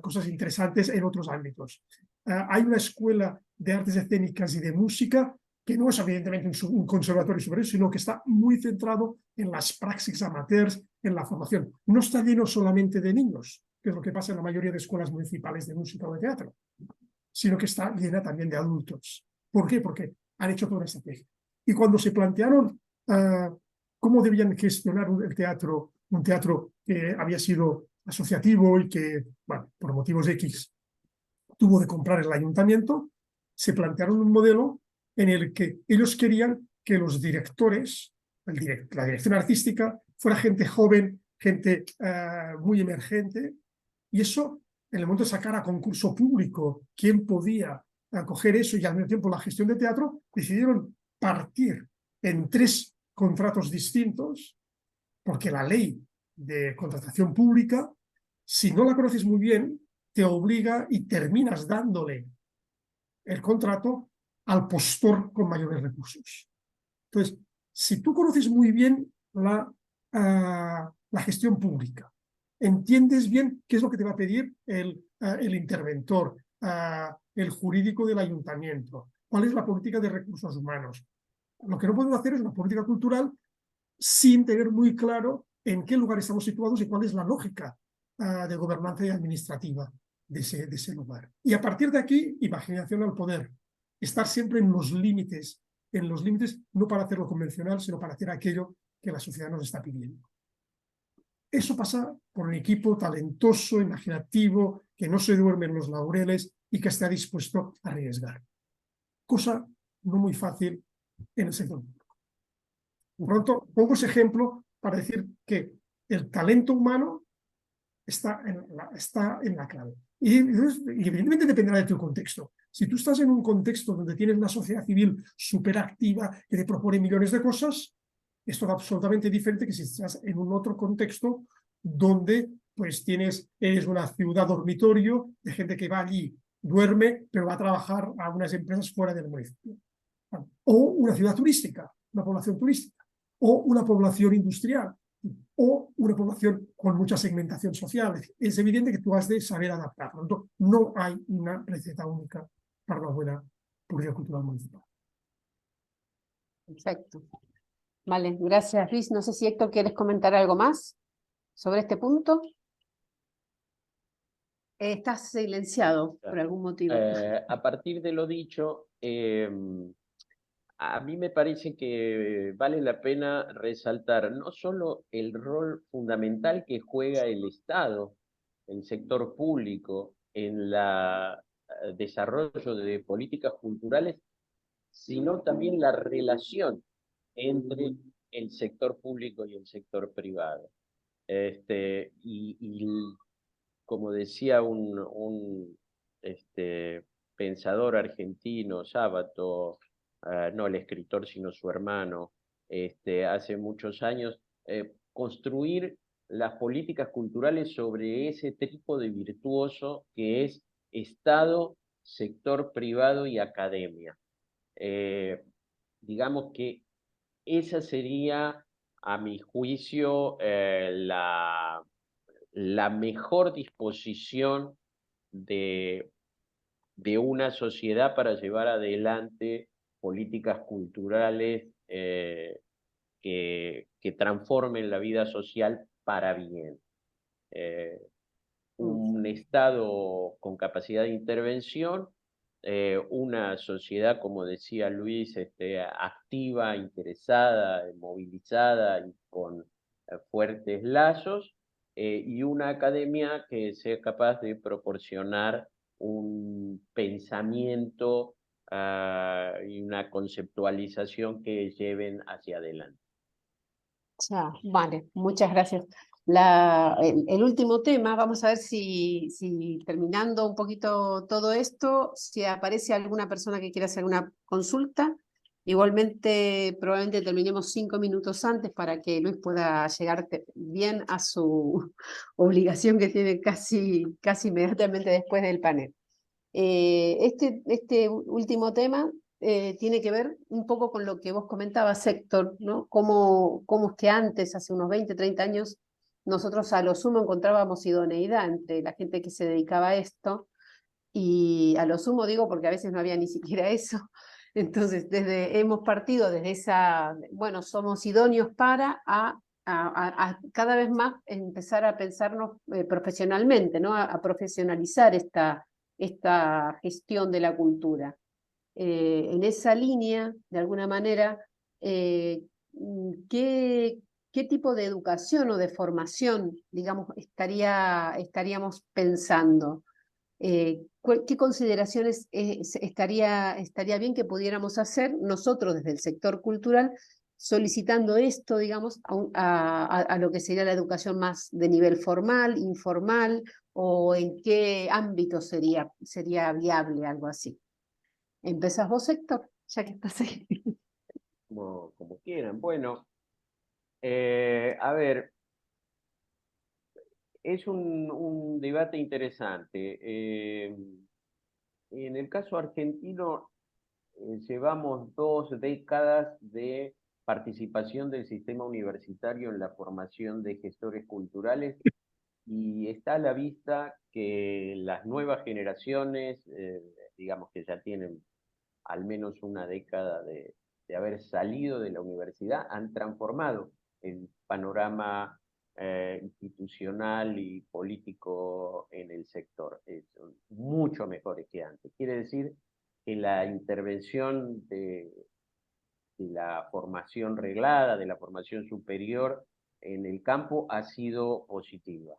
S4: cosas interesantes en otros ámbitos. Hay una escuela de artes escénicas y de música que no es evidentemente un conservatorio superior, sino que está muy centrado en las praxis amateurs, en la formación. No está lleno solamente de niños, que es lo que pasa en la mayoría de escuelas municipales de música o de teatro, sino que está llena también de adultos. ¿Por qué? Porque han hecho toda una estrategia. Y cuando se plantearon cómo debían gestionar el teatro, un teatro que había sido asociativo y que, bueno, por motivos X, tuvo de comprar el ayuntamiento, se plantearon un modelo en el que ellos querían que los directores, la dirección artística, fuera gente joven, gente muy emergente, y eso, en el momento de sacar a concurso público quién podía acoger eso y al mismo tiempo la gestión de teatro, decidieron partir en 3 contratos distintos, porque la ley de contratación pública, si no la conoces muy bien, te obliga y terminas dándole el contrato al postor con mayores recursos. Entonces, si tú conoces muy bien la gestión pública, entiendes bien qué es lo que te va a pedir el interventor, el jurídico del ayuntamiento, cuál es la política de recursos humanos. Lo que no podemos hacer es una política cultural sin tener muy claro en qué lugar estamos situados y cuál es la lógica de gobernanza y administrativa de ese lugar. Y a partir de aquí, imaginación al poder. Estar siempre en los límites no para hacer lo convencional, sino para hacer aquello que la sociedad nos está pidiendo. Eso pasa por un equipo talentoso, imaginativo, que no se duerme en los laureles y que está dispuesto a arriesgar. Cosa no muy fácil en el sector público. Por lo tanto, pongo ese ejemplo para decir que el talento humano está en la clave. Y evidentemente dependerá de tu contexto. Si tú estás en un contexto donde tienes una sociedad civil súper activa que te propone millones de cosas, es todo absolutamente diferente que si estás en un otro contexto donde pues eres una ciudad dormitorio de gente que va allí, duerme, pero va a trabajar a unas empresas fuera del municipio. O una ciudad turística, una población turística, o una población industrial, o una población con mucha segmentación social. Es evidente que tú has de saber adaptar. Por lo tanto, no hay una receta única para una buena política cultural municipal.
S1: Perfecto. Vale, gracias Luis. No sé si Héctor quieres comentar algo más sobre este punto. Estás silenciado por algún motivo.
S3: A partir de lo dicho, a mí me parece que vale la pena resaltar no solo el rol fundamental que juega el Estado, el sector público, en el desarrollo de políticas culturales, sino también la relación entre el sector público y el sector privado. Y como decía un pensador argentino, Sábato, no el escritor, sino su hermano, hace muchos años, construir las políticas culturales sobre ese tipo de virtuoso que es Estado, sector privado y academia. Digamos que esa sería, a mi juicio, la mejor disposición de una sociedad para llevar adelante políticas culturales que transformen la vida social para bien. Un Estado con capacidad de intervención, una sociedad, como decía Luis, activa, interesada, movilizada y con fuertes lazos, y una academia que sea capaz de proporcionar un pensamiento y una conceptualización que lleven hacia adelante.
S1: Ya, vale, muchas gracias. El último tema, vamos a ver si terminando un poquito todo esto, si aparece alguna persona que quiera hacer una consulta. Igualmente, probablemente terminemos 5 minutos antes para que Luis pueda llegar bien a su obligación que tiene casi inmediatamente después del panel. Este último tema tiene que ver un poco con lo que vos comentabas, Héctor, ¿no? Cómo es que antes, hace unos 20, 30 años, nosotros a lo sumo encontrábamos idoneidad entre la gente que se dedicaba a esto, y a lo sumo digo porque a veces no había ni siquiera eso. Entonces, hemos partido desde esa, bueno, somos idóneos para a cada vez más empezar a pensarnos profesionalmente, ¿no? A profesionalizar esta gestión de la cultura. En esa línea, de alguna manera, ¿qué tipo de educación o de formación, digamos, estaríamos pensando? ¿Qué consideraciones estaría bien que pudiéramos hacer nosotros desde el sector cultural, solicitando esto, digamos, a lo que sería la educación más de nivel formal, informal, o en qué ámbito sería viable algo así? ¿Empezás vos, Héctor? Ya que estás ahí.
S3: Como quieran. Bueno, a ver, es un debate interesante. En el caso argentino, llevamos 2 décadas de participación del sistema universitario en la formación de gestores culturales, y está a la vista que las nuevas generaciones, digamos que ya tienen al menos una década de haber salido de la universidad, han transformado el panorama institucional y político en el sector. Son mucho mejores que antes. Quiere decir que la intervención de la formación reglada, de la formación superior en el campo ha sido positiva.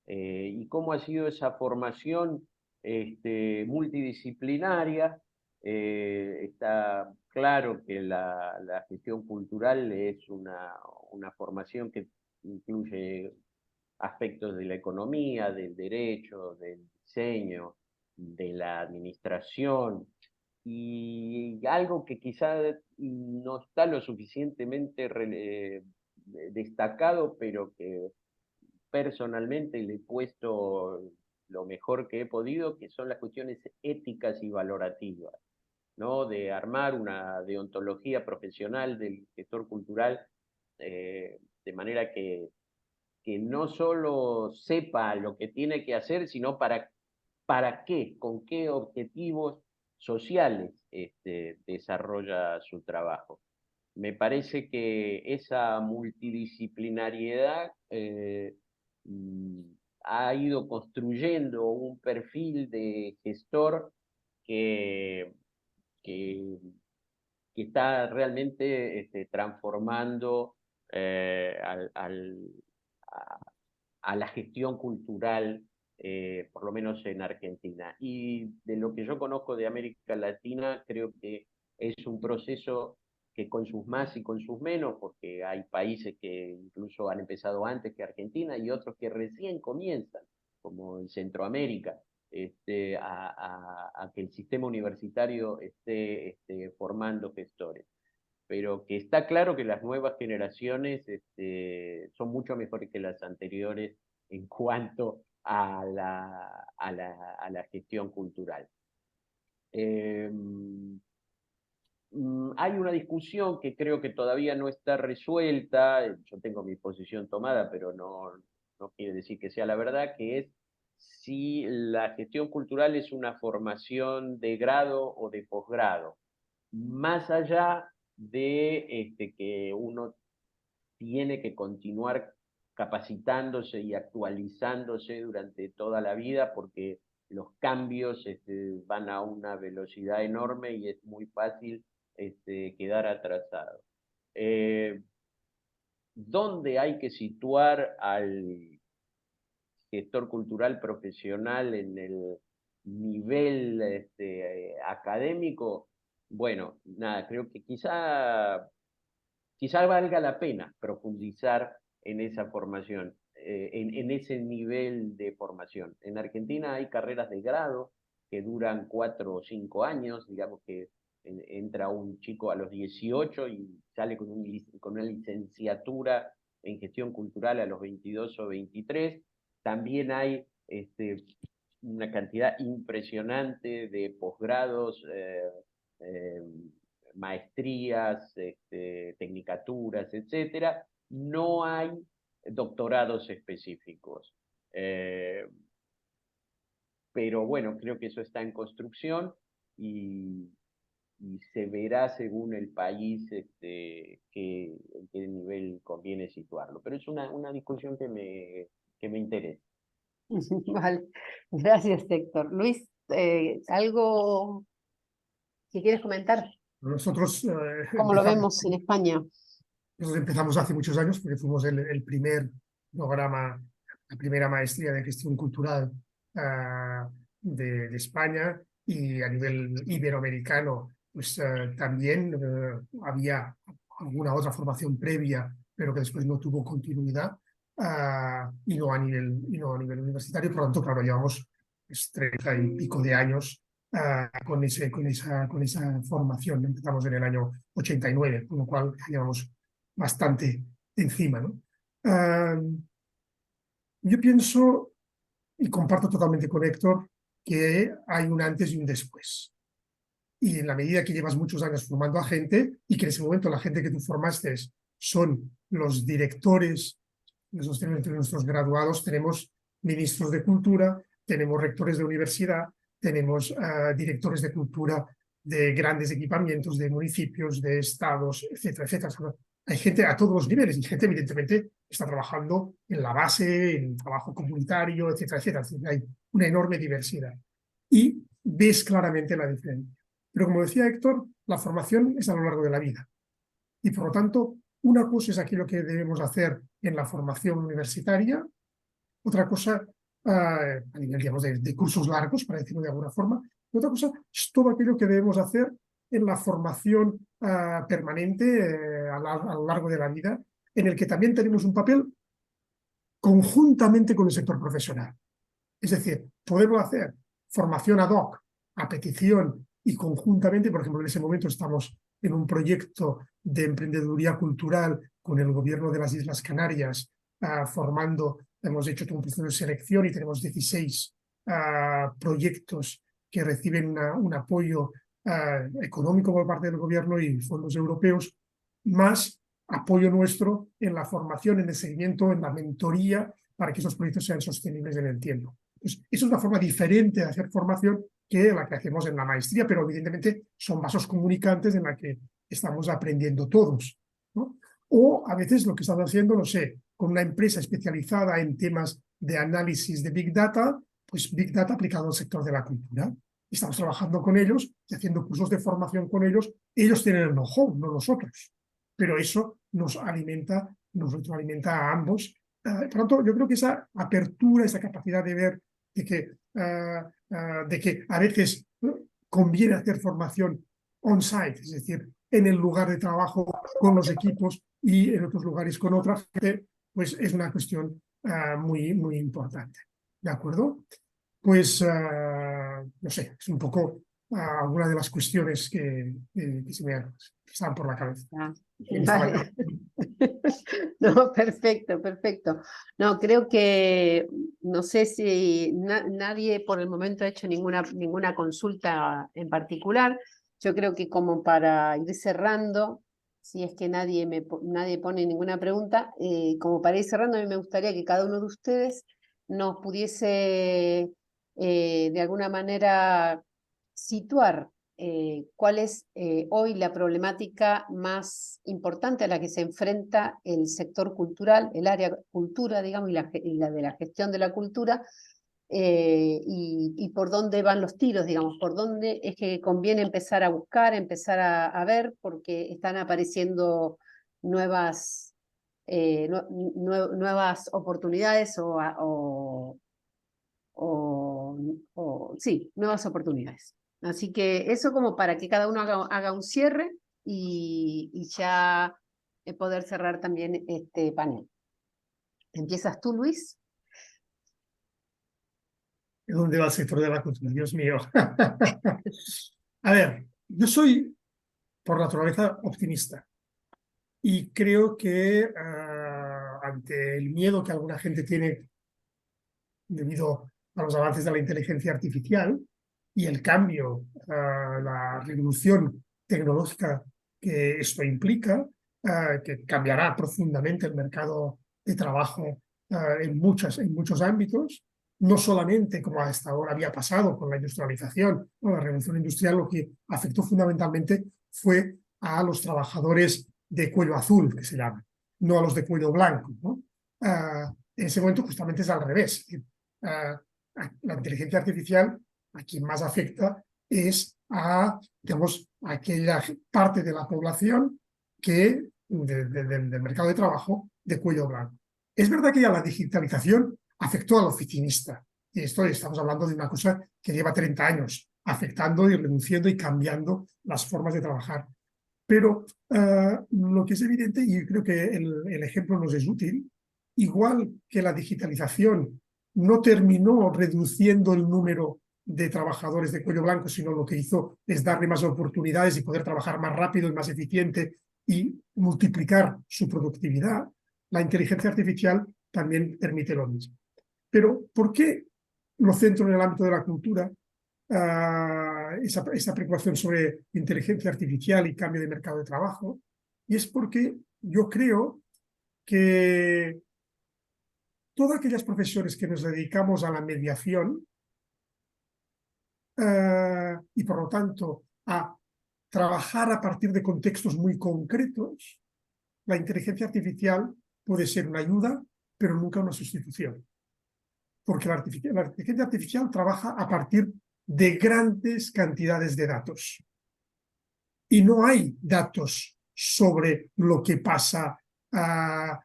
S3: ¿Y cómo ha sido esa formación multidisciplinaria? Está claro que la gestión cultural es una formación que incluye aspectos de la economía, del derecho, del diseño, de la administración, y algo que quizá no está lo suficientemente destacado, pero que personalmente le he puesto lo mejor que he podido, que son las cuestiones éticas y valorativas, ¿no? De armar una deontología profesional del gestor cultural, de manera que no solo sepa lo que tiene que hacer, sino para qué, con qué objetivos sociales desarrolla su trabajo. Me parece que esa multidisciplinariedad ha ido construyendo un perfil de gestor que, que, que está realmente transformando a la gestión cultural, por lo menos en Argentina. Y de lo que yo conozco de América Latina, creo que es un proceso que con sus más y con sus menos, porque hay países que incluso han empezado antes que Argentina y otros que recién comienzan, como en Centroamérica, a que el sistema universitario esté formando gestores. Pero que está claro que las nuevas generaciones son mucho mejores que las anteriores en cuanto a la gestión cultural. Hay una discusión que creo que todavía no está resuelta, yo tengo mi posición tomada, pero no quiere decir que sea la verdad, que es si la gestión cultural es una formación de grado o de posgrado. Más allá de que uno tiene que continuar capacitándose y actualizándose durante toda la vida, porque los cambios van a una velocidad enorme y es muy fácil quedar atrasado. ¿Dónde hay que situar al gestor cultural profesional en el nivel académico? Bueno, nada, creo que quizá valga la pena profundizar en esa formación, en ese nivel de formación. En Argentina hay carreras de grado que duran 4 o 5 años, digamos que entra un chico a los 18 y sale con una licenciatura en gestión cultural a los 22 o 23. También hay una cantidad impresionante de posgrados, maestrías, tecnicaturas, etcétera. No hay doctorados específicos. Pero bueno, creo que eso está en construcción y se verá según el país en qué nivel conviene situarlo. Pero es una discusión que me interesa.
S1: Vale, gracias, Héctor. Luis, ¿algo que quieres comentar?
S4: Nosotros
S1: ¿Cómo lo vemos en España?
S4: Nosotros empezamos hace muchos años porque fuimos el primer programa, la primera maestría de gestión cultural de España, y a nivel iberoamericano pues también había alguna otra formación previa, pero que después no tuvo continuidad, y no a nivel universitario. Por lo tanto, claro, llevamos pues, 30 y pico de años con esa formación. Empezamos en el año 89, con lo cual llevamos bastante encima, ¿no? Yo pienso, y comparto totalmente con Héctor, que hay un antes y un después. Y en la medida que llevas muchos años formando a gente, y que en ese momento la gente que tú formaste son los directores, entre nuestros graduados tenemos ministros de cultura, tenemos rectores de universidad, tenemos directores de cultura de grandes equipamientos, de municipios, de estados, etcétera, etcétera. Hay gente a todos los niveles, y gente evidentemente está trabajando en la base, en trabajo comunitario, etcétera, etcétera. Es decir, hay una enorme diversidad y ves claramente la diferencia. Pero como decía Héctor, la formación es a lo largo de la vida. Y por lo tanto, una cosa es aquello que debemos hacer en la formación universitaria, otra cosa a nivel, digamos, de cursos largos, para decirlo de alguna forma, y otra cosa es todo aquello que debemos hacer en la formación permanente a lo largo de la vida, en el que también tenemos un papel conjuntamente con el sector profesional. Es decir, podemos hacer formación ad hoc, a petición y conjuntamente. Por ejemplo, en ese momento estamos en un proyecto de emprendeduría cultural con el gobierno de las Islas Canarias, formando, hemos hecho todo un proceso de selección y tenemos 16 proyectos que reciben un apoyo económico por parte del gobierno y fondos europeos, más apoyo nuestro en la formación, en el seguimiento, en la mentoría, para que esos proyectos sean sostenibles en el tiempo. Pues eso es una forma diferente de hacer formación que la que hacemos en la maestría, pero evidentemente son vasos comunicantes en la que estamos aprendiendo todos, ¿no? O a veces lo que estamos haciendo, no sé, con una empresa especializada en temas de análisis de Big Data, pues Big Data aplicado al sector de la cultura. Estamos trabajando con ellos y haciendo cursos de formación con ellos. Ellos tienen el know-how, no nosotros. Pero eso nos retroalimenta a ambos. Por lo tanto, yo creo que esa apertura, esa capacidad de ver de que a veces conviene hacer formación on-site, es decir, en el lugar de trabajo con los equipos y en otros lugares con otra gente, pues es una cuestión muy, muy importante. ¿De acuerdo? Pues, no sé, es un poco alguna de las cuestiones que se me están por la cabeza.
S1: Vale. No, perfecto, perfecto. No, creo que no sé si nadie por el momento ha hecho ninguna consulta en particular. Yo creo que como para ir cerrando, si es que nadie pone ninguna pregunta, como para ir cerrando, a mí me gustaría que cada uno de ustedes nos pudiese de alguna manera situar cuál es hoy la problemática más importante a la que se enfrenta el sector cultural, el área cultura, digamos, y la de la gestión de la cultura, y por dónde van los tiros, digamos, por dónde es que conviene empezar a buscar, empezar a ver, porque están apareciendo nuevas, nuevas oportunidades sí, nuevas oportunidades. Así que eso como para que cada uno haga un cierre y ya poder cerrar también este panel. ¿Empiezas tú, Luis?
S4: ¿Dónde va el sector de la cultura? Dios mío. A ver, yo soy por naturaleza optimista y creo que ante el miedo que alguna gente tiene debido a los avances de la inteligencia artificial y el cambio, la revolución tecnológica que esto implica, que cambiará profundamente el mercado de trabajo en muchos ámbitos, no solamente como hasta ahora había pasado con la industrialización o la revolución industrial. Lo que afectó fundamentalmente fue a los trabajadores de cuello azul, que se llaman, no a los de cuello blanco, ¿no? En ese momento justamente es al revés. La inteligencia artificial a quien más afecta es digamos, a aquella parte de la población que del mercado de trabajo de cuello blanco. Es verdad que ya la digitalización afectó al oficinista, y esto estamos hablando de una cosa que lleva 30 años afectando y reduciendo y cambiando las formas de trabajar. Pero lo que es evidente, y creo que el ejemplo nos es útil, igual que la digitalización no terminó reduciendo el número de trabajadores de cuello blanco, sino lo que hizo es darle más oportunidades y poder trabajar más rápido y más eficiente y multiplicar su productividad. La inteligencia artificial también permite lo mismo. Pero ¿por qué lo centro en el ámbito de la cultura? Esa preocupación sobre inteligencia artificial y cambio de mercado de trabajo, y es porque yo creo que todas aquellas profesiones que nos dedicamos a la mediación y por lo tanto a trabajar a partir de contextos muy concretos, la inteligencia artificial puede ser una ayuda, pero nunca una sustitución. Porque la inteligencia artificial trabaja a partir de grandes cantidades de datos. Y no hay datos sobre lo que pasa no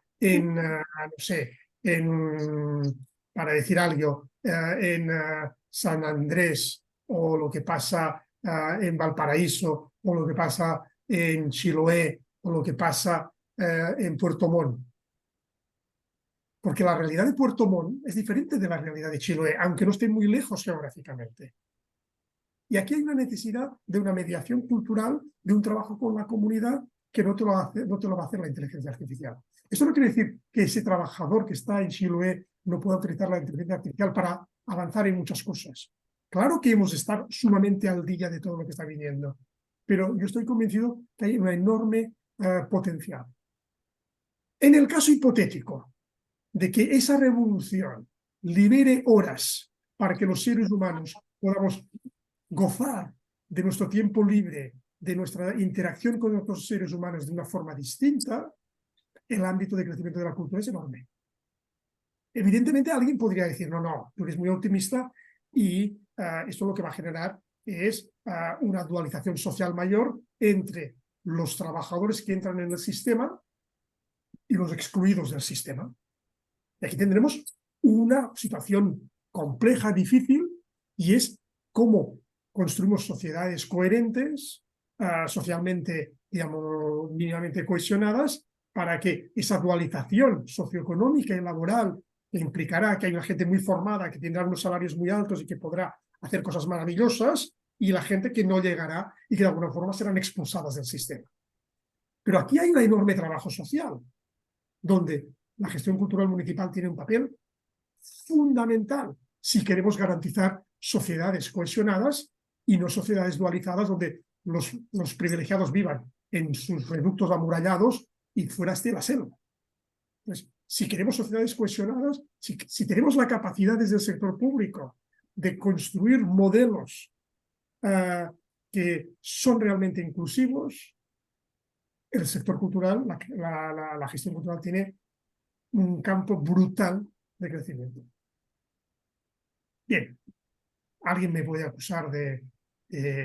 S4: sé, para decir algo, en San Andrés, o lo que pasa en Valparaíso, o lo que pasa en Chiloé, o lo que pasa en Puerto Montt. Porque la realidad de Puerto Montt es diferente de la realidad de Chiloé, aunque no esté muy lejos geográficamente. Y aquí hay una necesidad de una mediación cultural, de un trabajo con la comunidad que no te lo va a hacer la inteligencia artificial. Eso no quiere decir que ese trabajador que está en Chiloé no pueda utilizar la inteligencia artificial para avanzar en muchas cosas. Claro que hemos de estar sumamente al día de todo lo que está viniendo, pero yo estoy convencido que hay un enorme potencial. En el caso hipotético de que esa revolución libere horas para que los seres humanos podamos gozar de nuestro tiempo libre, de nuestra interacción con otros seres humanos de una forma distinta, el ámbito de crecimiento de la cultura es enorme. Evidentemente alguien podría decir, no, tú eres muy optimista y esto lo que va a generar es una dualización social mayor entre los trabajadores que entran en el sistema y los excluidos del sistema. Y aquí tendremos una situación compleja, difícil, y es cómo construimos sociedades coherentes, socialmente, digamos, mínimamente cohesionadas, para que esa dualización socioeconómica y laboral, que implicará que hay una gente muy formada, que tendrá unos salarios muy altos y que podrá hacer cosas maravillosas, y la gente que no llegará y que de alguna forma serán expulsadas del sistema. Pero aquí hay un enorme trabajo social, donde la gestión cultural municipal tiene un papel fundamental si queremos garantizar sociedades cohesionadas y no sociedades dualizadas donde los privilegiados vivan en sus reductos amurallados y fuera esté la selva. Entonces, si queremos sociedades cohesionadas, si tenemos la capacidad desde el sector público de construir modelos que son realmente inclusivos, el sector cultural, la gestión cultural tiene un campo brutal de crecimiento. Bien, alguien me puede acusar de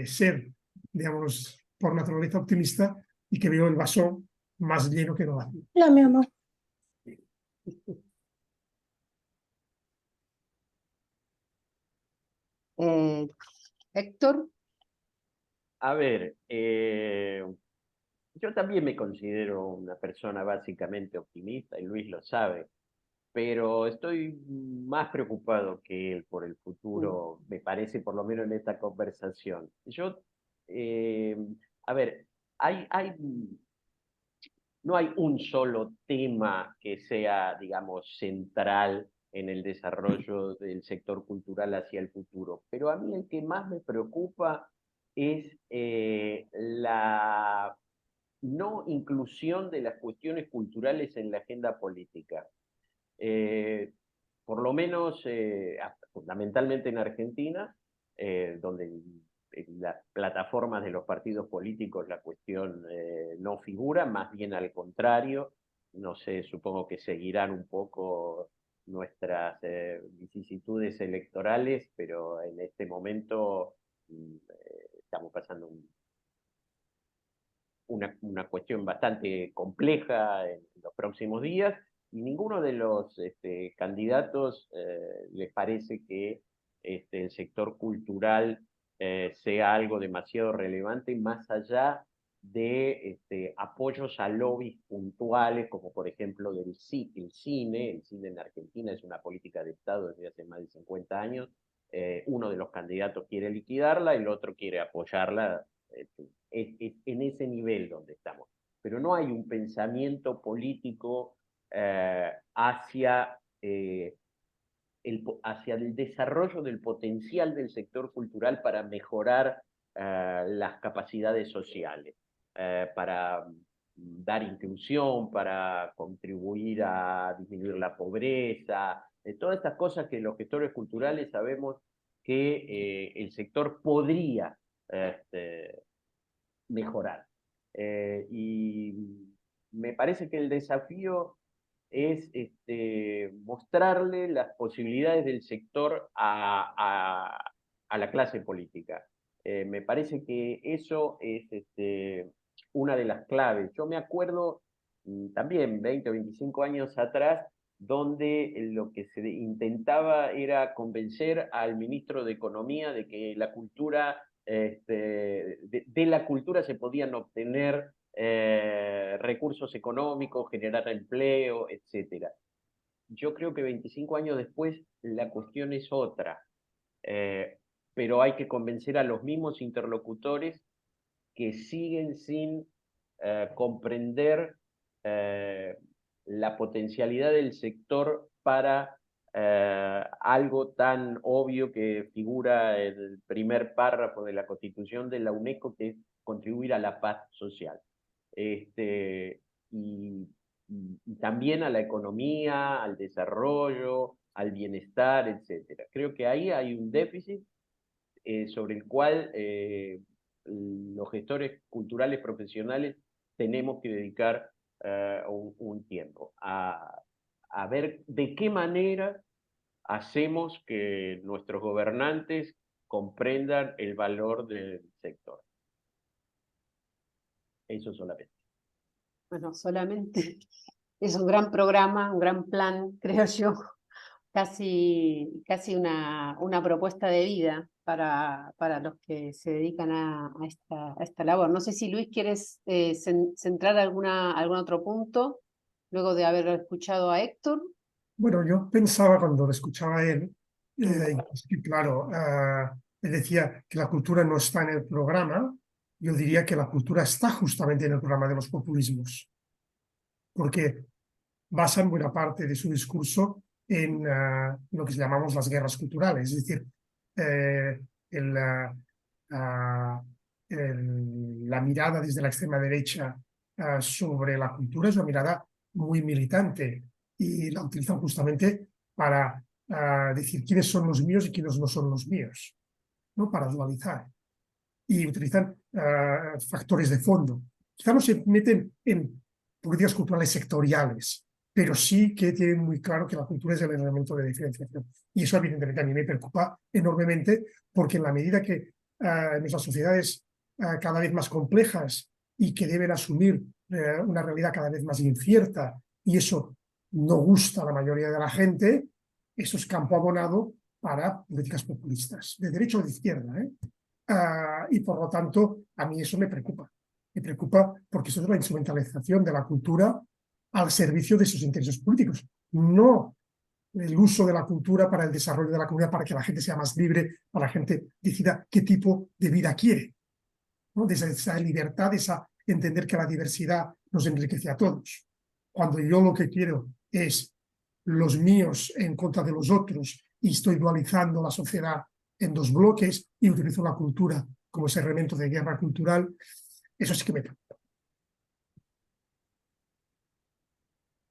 S4: ser, digamos, por naturaleza optimista y que veo el vaso más lleno que no vacío.
S5: Hola, mi amor.
S1: Héctor,
S3: A ver, yo también me considero una persona básicamente optimista, y Luis lo sabe, pero estoy más preocupado que él por el futuro, me parece, por lo menos en esta conversación. A ver, no hay un solo tema que sea, digamos, central en el desarrollo del sector cultural hacia el futuro, pero a mí el que más me preocupa es la no inclusión de las cuestiones culturales en la agenda política. Por lo menos, fundamentalmente en Argentina, donde en las plataformas de los partidos políticos la cuestión no figura, más bien al contrario. No sé, supongo que seguirán un poco nuestras vicisitudes electorales, pero en este momento estamos pasando una cuestión bastante compleja en los próximos días, y ninguno de los candidatos les parece que el sector cultural sea algo demasiado relevante, más allá de apoyos a lobbies puntuales, como por ejemplo el cine. El cine en Argentina es una política de Estado desde hace más de 50 años. Uno de los candidatos quiere liquidarla, el otro quiere apoyarla. Es en ese nivel donde estamos. Pero no hay un pensamiento político hacia el desarrollo del potencial del sector cultural para mejorar las capacidades sociales, para dar inclusión, para contribuir a disminuir la pobreza, todas estas cosas que los gestores culturales sabemos que el sector podría mejorar. Y me parece que el desafío es mostrarle las posibilidades del sector a la clase política. Me parece que eso es una de las claves. Yo me acuerdo también 20 o 25 años atrás, donde lo que se intentaba era convencer al ministro de Economía de que la cultura, de la cultura se podían obtener recursos económicos, generar empleo, etc. Yo creo que 25 años después la cuestión es otra, pero hay que convencer a los mismos interlocutores que siguen sin comprender la potencialidad del sector para algo tan obvio que figura en el primer párrafo de la Constitución de la UNESCO, que es contribuir a la paz social. Y, y también a la economía, al desarrollo, al bienestar, etc. Creo que ahí hay un déficit sobre el cual los gestores culturales profesionales tenemos que dedicar un tiempo a ver de qué manera hacemos que nuestros gobernantes comprendan el valor del sector. Eso solamente.
S1: Bueno, solamente es un gran programa, un gran plan, creo yo, casi una propuesta de vida para los que se dedican a esta labor. No sé si Luis quieres centrar algún otro punto, luego de haber escuchado a Héctor.
S4: Bueno, yo pensaba cuando lo escuchaba a él, que claro, él decía que la cultura no está en el programa. Yo diría que la cultura está justamente en el programa de los populismos, porque basan buena parte de su discurso en lo que llamamos las guerras culturales, es decir, eh, el, la mirada desde la extrema derecha sobre la cultura es una mirada muy militante y la utilizan justamente para decir quiénes son los míos y quiénes no son los míos, ¿no? Para dualizar. Y utilizan factores de fondo. Quizá no se meten en políticas culturales sectoriales, pero sí que tienen muy claro que la cultura es el elemento de diferenciación. Y eso evidentemente a mí me preocupa enormemente, porque en la medida que en nuestras sociedades cada vez más complejas y que deben asumir una realidad cada vez más incierta, y eso no gusta a la mayoría de la gente, eso es campo abonado para políticas populistas, de derecha o de izquierda, ¿eh? Y por lo tanto, a mí eso me preocupa. Me preocupa porque eso es la instrumentalización de la cultura al servicio de sus intereses políticos. No el uso de la cultura para el desarrollo de la comunidad, para que la gente sea más libre, para que la gente decida qué tipo de vida quiere, ¿no? De esa libertad, de esa entender que la diversidad nos enriquece a todos. Cuando yo lo que quiero es los míos en contra de los otros y estoy dualizando la sociedad en dos bloques y utilizo la cultura como ese elemento de guerra cultural, eso sí que me preocupa.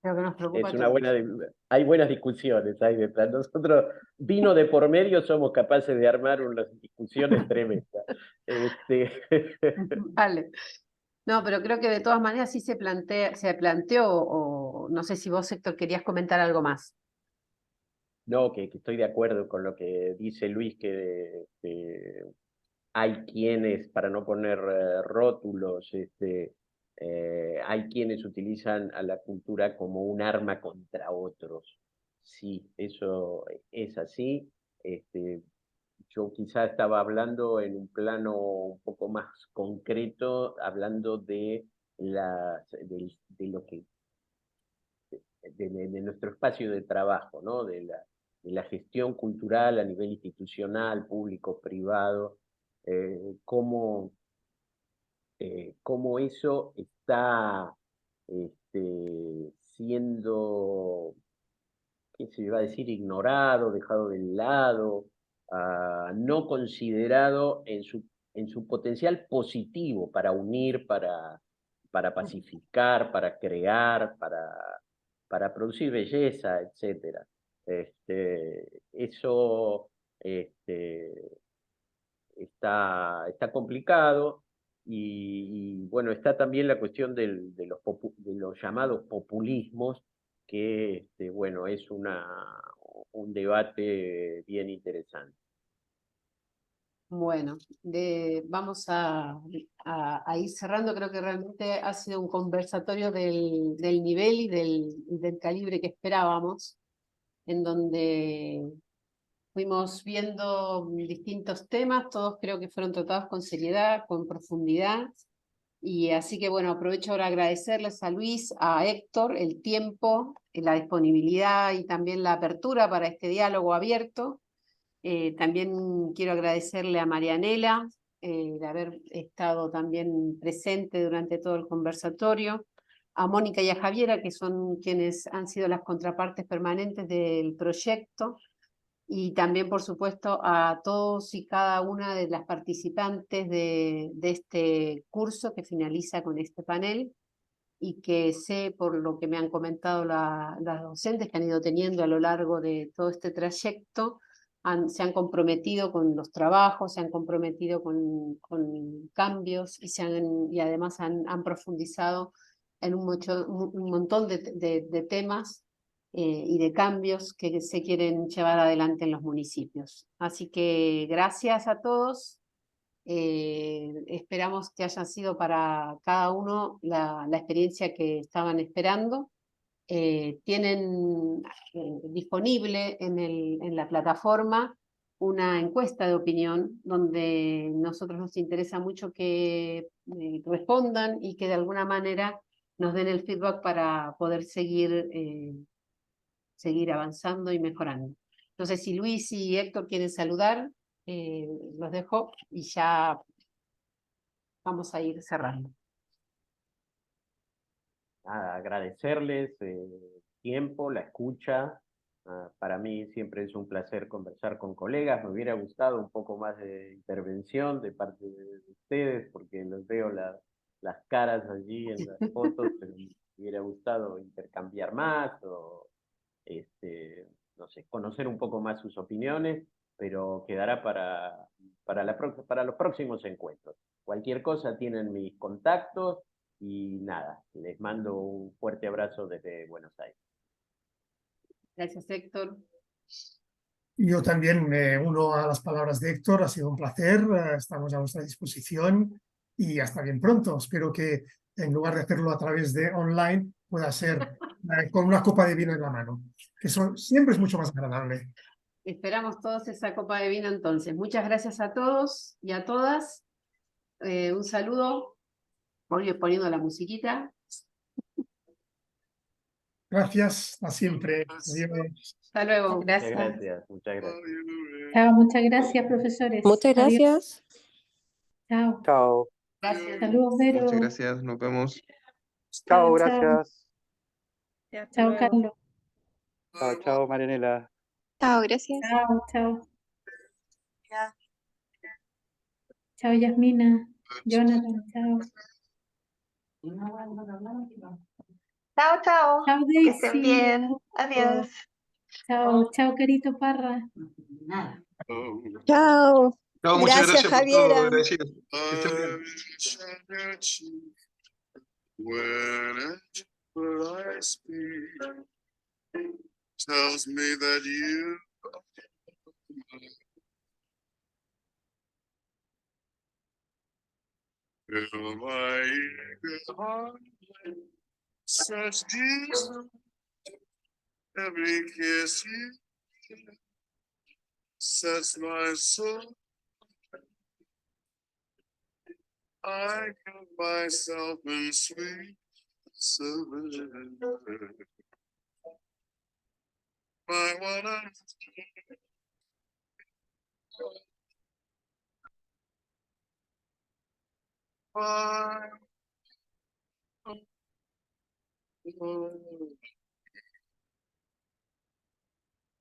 S1: Creo que nos preocupa
S3: Es
S1: a
S3: una
S1: todos.
S3: hay buenas discusiones ahí detrás. Nosotros, vino de por medio, somos capaces de armar unas discusiones tremendas.
S1: Vale. No, pero creo que de todas maneras sí se planteó, o no sé si vos, Héctor, querías comentar algo más.
S3: No, que estoy de acuerdo con lo que dice Luis, que hay quienes, para no poner rótulos, hay quienes utilizan a la cultura como un arma contra otros. Sí, eso es así. Yo quizá estaba hablando en un plano un poco más concreto, hablando de lo que de nuestro espacio de trabajo, ¿no? De la gestión cultural a nivel institucional, público, privado, cómo cómo eso está siendo, ¿qué se iba a decir?, ignorado, dejado de lado, no considerado en su potencial positivo para unir, para pacificar, para crear, para producir belleza, etc. Eso este, está complicado y, bueno, está también la cuestión de los llamados populismos, que bueno, es un debate bien interesante.
S1: Bueno, vamos a ir cerrando. Creo que realmente ha sido un conversatorio del nivel y del calibre que esperábamos, en donde fuimos viendo distintos temas, todos creo que fueron tratados con seriedad, con profundidad. Y así que bueno, aprovecho ahora agradecerles a Luis, a Héctor, el tiempo, la disponibilidad y también la apertura para este diálogo abierto. También quiero agradecerle a Marianela de haber estado también presente durante todo el conversatorio, a Mónica y a Javiera, que son quienes han sido las contrapartes permanentes del proyecto, y también, por supuesto, a todos y cada una de las participantes de este curso que finaliza con este panel, y que sé, por lo que me han comentado las docentes que han ido teniendo a lo largo de todo este trayecto, se han comprometido con los trabajos, se han comprometido con cambios y además han profundizado en un montón de temas y de cambios que se quieren llevar adelante en los municipios. Así que gracias a todos. Esperamos que haya sido para cada uno la experiencia que estaban esperando. Tienen disponible en la plataforma una encuesta de opinión donde nosotros nos interesa mucho que respondan y que de alguna manera nos den el feedback para poder seguir avanzando y mejorando. Entonces, si Luis y Héctor quieren saludar, los dejo y ya vamos a ir cerrando.
S3: Nada, agradecerles el tiempo, la escucha. Para mí siempre es un placer conversar con colegas. Me hubiera gustado un poco más de intervención de parte de ustedes, porque los veo las caras allí en las fotos, pero me hubiera gustado intercambiar más o no sé, conocer un poco más sus opiniones, pero quedará para los próximos encuentros. Cualquier cosa tienen mis contactos y nada, les mando un fuerte abrazo desde Buenos Aires.
S1: Gracias, Héctor.
S4: Yo también me uno a las palabras de Héctor, ha sido un placer, estamos a vuestra disposición y hasta bien pronto. Espero que en lugar de hacerlo a través de online, pueda ser con una copa de vino en la mano, que siempre es mucho más agradable.
S1: Esperamos todos esa copa de vino entonces. Muchas gracias a todos y a todas. Un saludo. Voy poniendo la musiquita.
S4: Gracias, a siempre. Adiós.
S1: Hasta luego.
S3: Muchas gracias, muchas gracias.
S2: Chao, muchas gracias, profesores.
S5: Muchas
S2: Adiós.
S5: gracias.
S2: Chao.
S6: Chao.
S1: Gracias.
S2: Saludos, Vero.
S7: Muchas gracias, nos vemos.
S6: Chao,
S2: Chao.
S6: gracias.
S2: Chao, Carlos.
S6: Chao, chao, Marianela.
S5: Chao, gracias.
S2: Chao, chao. Chao, Yasmina. Jonathan, chao.
S8: Chao, chao.
S2: Chao,
S8: Que estén
S2: Daisy.
S8: bien. Adiós.
S2: Chao, chao, Carito Parra.
S5: Chao.
S7: Chao, muchas
S5: Gracias,
S7: gracias por
S5: Javiera.
S7: todo, agradecido. Que estén bien.
S9: Whenever I speak, tells me that you fill my eager heart, such deep, every kiss you give sets my soul. I give myself in sweet surrender. My one and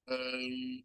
S9: and